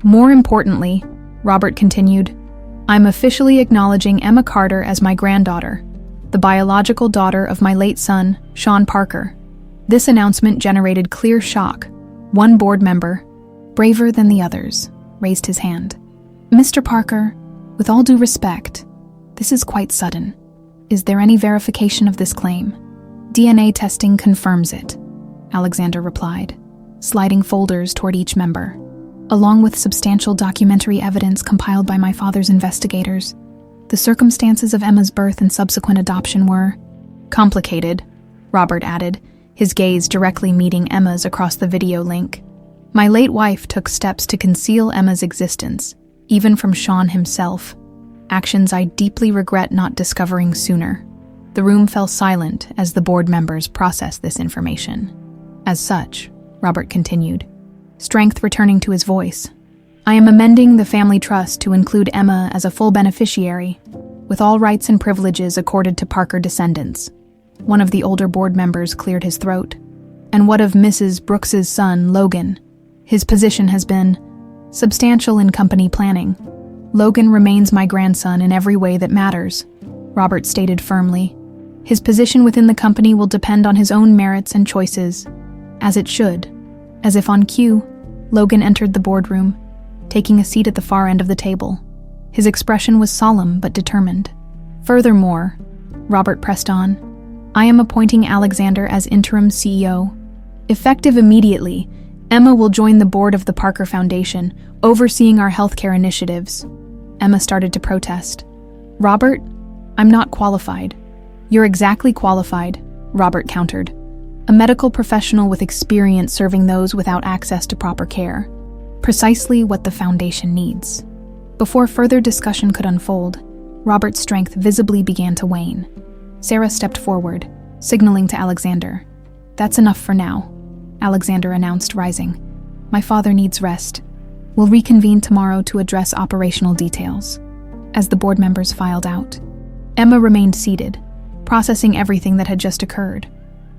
"More importantly," Robert continued, "I'm officially acknowledging Emma Carter as my granddaughter, the biological daughter of my late son, Sean Parker." This announcement generated clear shock. One board member, braver than the others, raised his hand. "Mr. Parker, with all due respect, this is quite sudden. Is there any verification of this claim?" "DNA testing confirms it," Alexander replied, sliding folders toward each member. "Along with substantial documentary evidence compiled by my father's investigators, the circumstances of Emma's birth and subsequent adoption were complicated," Robert added, his gaze directly meeting Emma's across the video link. "My late wife took steps to conceal Emma's existence, even from Sean himself, actions I deeply regret not discovering sooner." The room fell silent as the board members processed this information. "As such," Robert continued, strength returning to his voice, "I am amending the family trust to include Emma as a full beneficiary, with all rights and privileges accorded to Parker descendants." One of the older board members cleared his throat. "And what of Mrs. Brooks's son, Logan? His position has been substantial in company planning." "Logan remains my grandson in every way that matters," Robert stated firmly. "His position within the company will depend on his own merits and choices, as it should." As if on cue, Logan entered the boardroom, taking a seat at the far end of the table. His expression was solemn but determined. "Furthermore," Robert pressed on, "I am appointing Alexander as interim CEO. Effective immediately, Emma will join the board of the Parker Foundation, overseeing our healthcare initiatives." Emma started to protest. "Robert, I'm not qualified." "You're exactly qualified," Robert countered. "A medical professional with experience serving those without access to proper care. Precisely what the Foundation needs." Before further discussion could unfold, Robert's strength visibly began to wane. Sarah stepped forward, signaling to Alexander. "That's enough for now," Alexander announced, rising. "My father needs rest. We'll reconvene tomorrow to address operational details." As the board members filed out, Emma remained seated, processing everything that had just occurred.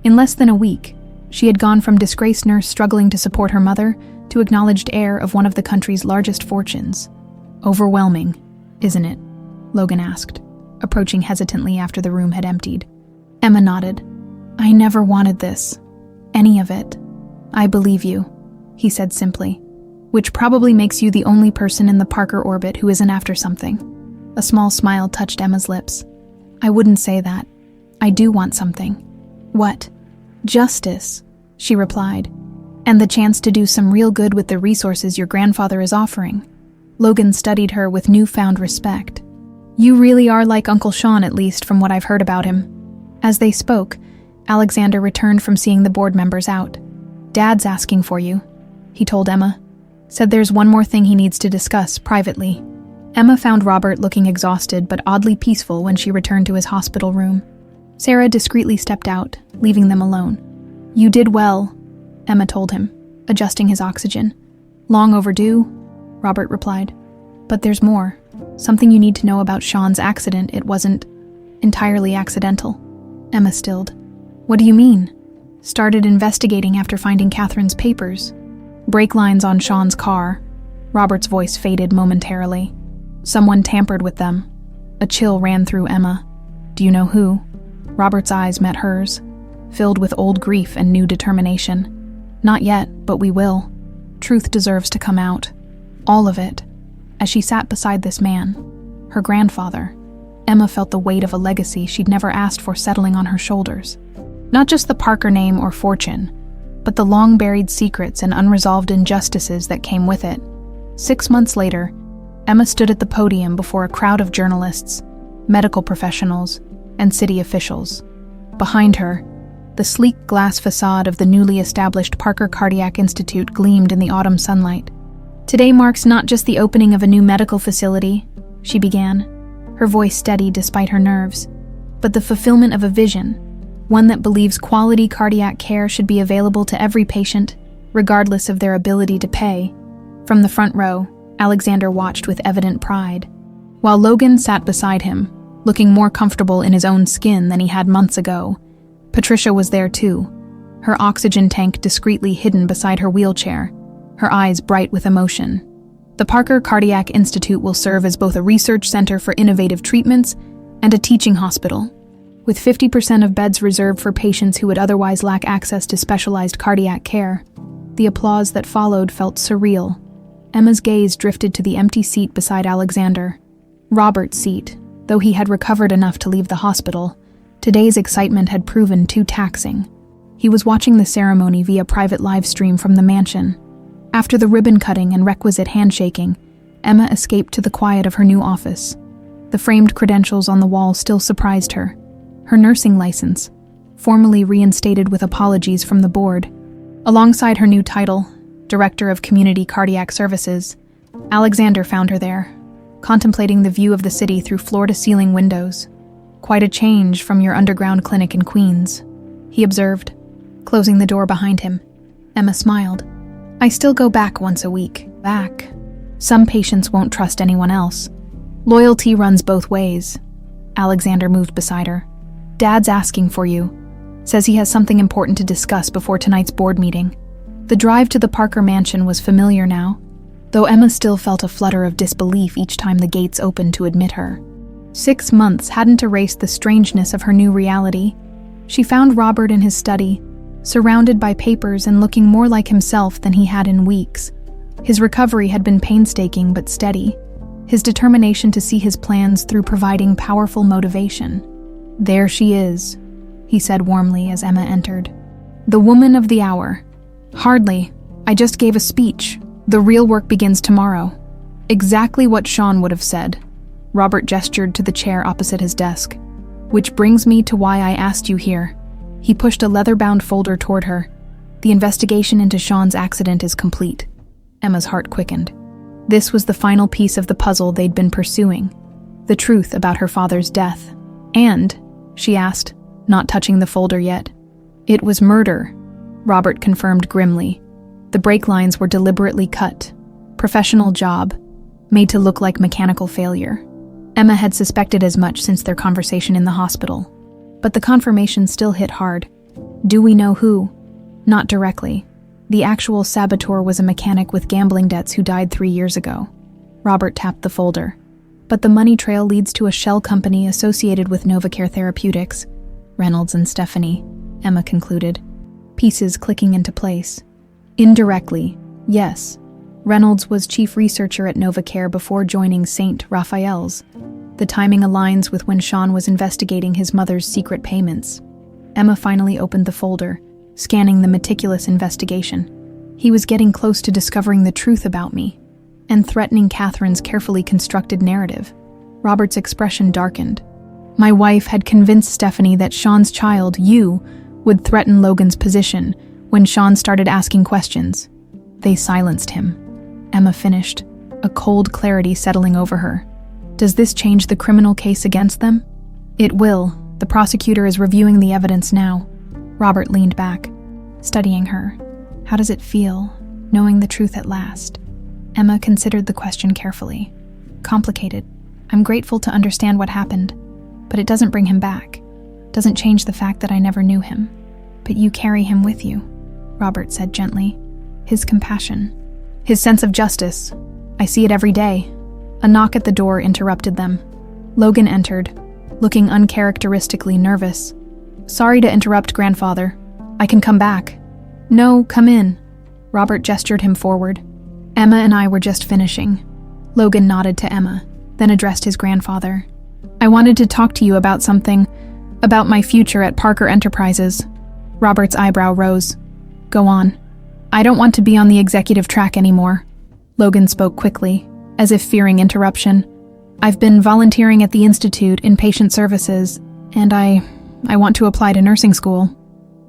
In less than a week, she had gone from disgraced nurse struggling to support her mother to acknowledged heir of one of the country's largest fortunes. "Overwhelming, isn't it?" Logan asked, approaching hesitantly after the room had emptied. Emma nodded. "I never wanted this. Any of it." "I believe you," he said simply, "which probably makes you the only person in the Parker orbit who isn't after something." A small smile touched Emma's lips. "I wouldn't say that. I do want something." "What?" "Justice," she replied, "and the chance to do some real good with the resources your grandfather is offering." Logan studied her with newfound respect. "You really are like Uncle Sean, at least from what I've heard about him." As they spoke, Alexander returned from seeing the board members out. "Dad's asking for you," he told Emma. "Said there's one more thing he needs to discuss privately." Emma found Robert looking exhausted but oddly peaceful when she returned to his hospital room. Sarah discreetly stepped out, leaving them alone. "You did well," Emma told him, adjusting his oxygen. "Long overdue," Robert replied. "But there's more. Something you need to know about Sean's accident. It wasn't entirely accidental." Emma stilled. "What do you mean?" "Started investigating after finding Catherine's papers. Brake lines on Sean's car." Robert's voice faded momentarily. "Someone tampered with them." A chill ran through Emma. Do you know who? Robert's eyes met hers, filled with old grief and new determination. Not yet, but we will. Truth deserves to come out. All of it. As she sat beside this man, her grandfather, Emma felt the weight of a legacy she'd never asked for settling on her shoulders. Not just the Parker name or fortune, but the long-buried secrets and unresolved injustices that came with it. 6 months later, Emma stood at the podium before a crowd of journalists, medical professionals, and city officials. Behind her, the sleek glass facade of the newly established Parker Cardiac Institute gleamed in the autumn sunlight. Today marks not just the opening of a new medical facility, she began, her voice steady despite her nerves, but the fulfillment of a vision, one that believes quality cardiac care should be available to every patient, regardless of their ability to pay. From the front row, Alexander watched with evident pride, while Logan sat beside him, looking more comfortable in his own skin than he had months ago. Patricia was there too, her oxygen tank discreetly hidden beside her wheelchair, her eyes bright with emotion. The Parker Cardiac Institute will serve as both a research center for innovative treatments and a teaching hospital, with 50% of beds reserved for patients who would otherwise lack access to specialized cardiac care. The applause that followed felt surreal. Emma's gaze drifted to the empty seat beside Alexander. Robert's seat, though he had recovered enough to leave the hospital. Today's excitement had proven too taxing. He was watching the ceremony via private live stream from the mansion. After the ribbon cutting and requisite handshaking, Emma escaped to the quiet of her new office. The framed credentials on the wall still surprised her. Her nursing license, formally reinstated with apologies from the board. Alongside her new title, Director of Community Cardiac Services, Alexander found her there, contemplating the view of the city through floor-to-ceiling windows. Quite a change from your underground clinic in Queens, he observed, closing the door behind him. Emma smiled. I still go back once a week. Back. Some patients won't trust anyone else. Loyalty runs both ways. Alexander moved beside her. Dad's asking for you. Says he has something important to discuss before tonight's board meeting. The drive to the Parker mansion was familiar now, though Emma still felt a flutter of disbelief each time the gates opened to admit her. 6 months hadn't erased the strangeness of her new reality. She found Robert in his study, surrounded by papers and looking more like himself than he had in weeks. His recovery had been painstaking but steady, his determination to see his plans through providing powerful motivation. There she is, he said warmly as Emma entered. The woman of the hour. Hardly. I just gave a speech. The real work begins tomorrow. Exactly what Sean would have said. Robert gestured to the chair opposite his desk. Which brings me to why I asked you here. He pushed a leather-bound folder toward her. The investigation into Sean's accident is complete. Emma's heart quickened. This was the final piece of the puzzle they'd been pursuing. The truth about her father's death. And, she asked, not touching the folder yet. It was murder, Robert confirmed grimly. The brake lines were deliberately cut. Professional job, made to look like mechanical failure. Emma had suspected as much since their conversation in the hospital. But the confirmation still hit hard. Do we know who? Not directly. The actual saboteur was a mechanic with gambling debts who died 3 years ago. Robert tapped the folder. But the money trail leads to a shell company associated with Novacare Therapeutics. Reynolds and Stephanie, Emma concluded, pieces clicking into place. Indirectly, yes. Reynolds was chief researcher at Novacare before joining St. Raphael's. The timing aligns with when Sean was investigating his mother's secret payments. Emma finally opened the folder, scanning the meticulous investigation. He was getting close to discovering the truth about me, and threatening Catherine's carefully constructed narrative. Robert's expression darkened. My wife had convinced Stephanie that Sean's child, you, would threaten Logan's position when Sean started asking questions. They silenced him. Emma finished, a cold clarity settling over her. Does this change the criminal case against them? It will. The prosecutor is reviewing the evidence now. Robert leaned back, studying her. How does it feel, knowing the truth at last? Emma considered the question carefully. Complicated. I'm grateful to understand what happened, but it doesn't bring him back. Doesn't change the fact that I never knew him. But you carry him with you, Robert said gently. His compassion. His sense of justice. I see it every day. A knock at the door interrupted them. Logan entered, looking uncharacteristically nervous. "Sorry to interrupt, grandfather. I can come back." "No, come in." Robert gestured him forward. "Emma and I were just finishing." Logan nodded to Emma, then addressed his grandfather. "I wanted to talk to you about something, about my future at Parker Enterprises." Robert's eyebrow rose. "Go on." "I don't want to be on the executive track anymore." Logan spoke quickly, as if fearing interruption. "I've been volunteering at the Institute in patient services, and I want to apply to nursing school."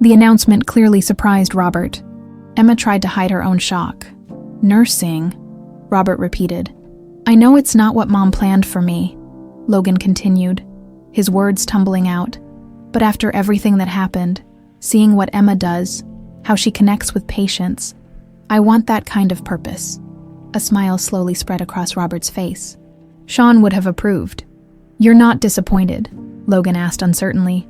The announcement clearly surprised Robert. Emma tried to hide her own shock. "Nursing?" Robert repeated. "I know it's not what Mom planned for me," Logan continued, his words tumbling out. "But after everything that happened, seeing what Emma does, how she connects with patients, I want that kind of purpose." A smile slowly spread across Robert's face. Sean would have approved. "You're not disappointed?" Logan asked uncertainly.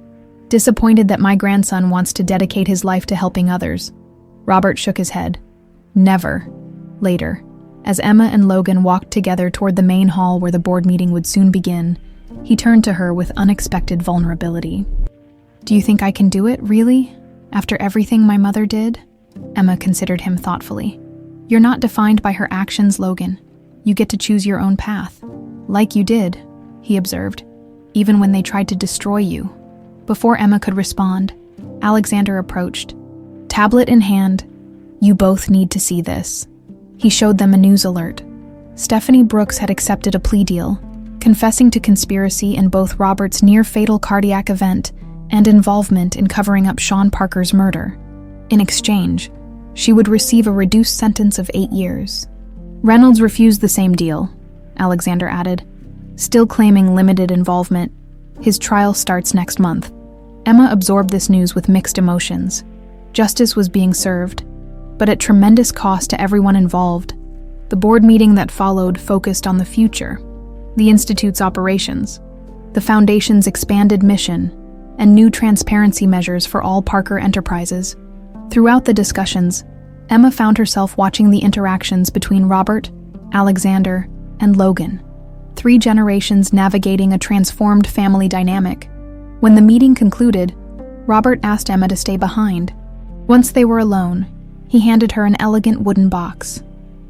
"Disappointed that my grandson wants to dedicate his life to helping others?" Robert shook his head. "Never." Later, as Emma and Logan walked together toward the main hall where the board meeting would soon begin, he turned to her with unexpected vulnerability. "Do you think I can do it, really? After everything my mother did?" Emma considered him thoughtfully. "You're not defined by her actions, Logan. You get to choose your own path. Like you did," he observed, "even when they tried to destroy you." Before Emma could respond, Alexander approached. Tablet in hand, "You both need to see this." He showed them a news alert. Stephanie Brooks had accepted a plea deal, confessing to conspiracy in both Robert's near-fatal cardiac event and involvement in covering up Sean Parker's murder. In exchange, she would receive a reduced sentence of 8 years. Reynolds refused the same deal, Alexander added, still claiming limited involvement. His trial starts next month. Emma absorbed this news with mixed emotions. Justice was being served, but at tremendous cost to everyone involved. The board meeting that followed focused on the future, the Institute's operations, the Foundation's expanded mission, and new transparency measures for all Parker Enterprises. Throughout the discussions, Emma found herself watching the interactions between Robert, Alexander, and Logan, 3 generations navigating a transformed family dynamic. When the meeting concluded, Robert asked Emma to stay behind. Once they were alone, he handed her an elegant wooden box.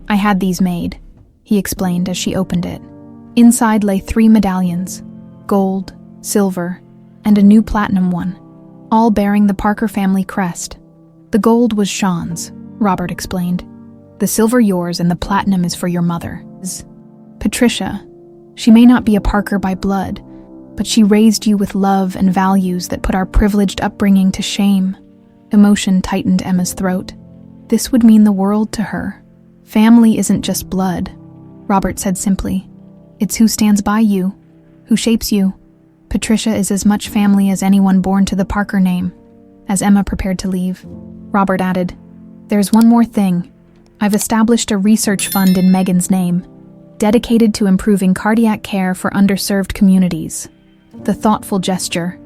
"I had these made," he explained as she opened it. Inside lay 3 medallions, gold, silver, and a new platinum one, all bearing the Parker family crest. "The gold was Sean's," Robert explained. "The silver yours and the platinum is for your mother. Patricia, she may not be a Parker by blood, but she raised you with love and values that put our privileged upbringing to shame." Emotion tightened Emma's throat. This would mean the world to her. "Family isn't just blood," Robert said simply. "It's who stands by you, who shapes you. Patricia is as much family as anyone born to the Parker name." As Emma prepared to leave, Robert added, "There's one more thing. I've established a research fund in Megan's name, dedicated to improving cardiac care for underserved communities." The thoughtful gesture,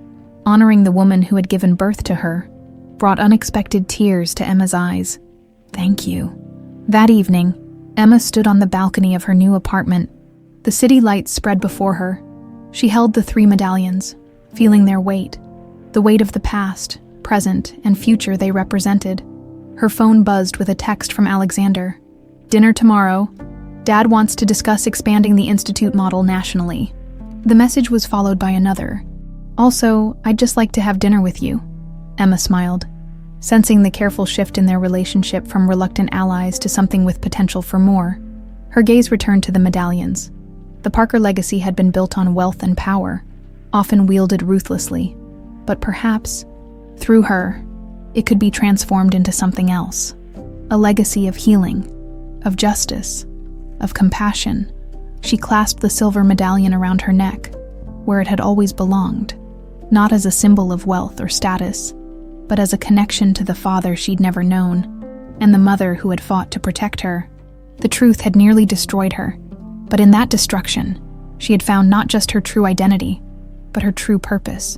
honoring the woman who had given birth to her, brought unexpected tears to Emma's eyes. "Thank you." That evening, Emma stood on the balcony of her new apartment. The city lights spread before her. She held the 3 medallions, feeling their weight, the weight of the past, present, and future they represented. Her phone buzzed with a text from Alexander. "Dinner tomorrow. Dad wants to discuss expanding the Institute model nationally." The message was followed by another. "Also, I'd just like to have dinner with you." Emma smiled, sensing the careful shift in their relationship from reluctant allies to something with potential for more. Her gaze returned to the medallions. The Parker legacy had been built on wealth and power, often wielded ruthlessly. But perhaps, through her, it could be transformed into something else. A legacy of healing, of justice, of compassion. She clasped the silver medallion around her neck, where it had always belonged, not as a symbol of wealth or status, but as a connection to the father she'd never known, and the mother who had fought to protect her. The truth had nearly destroyed her, but in that destruction, she had found not just her true identity, but her true purpose.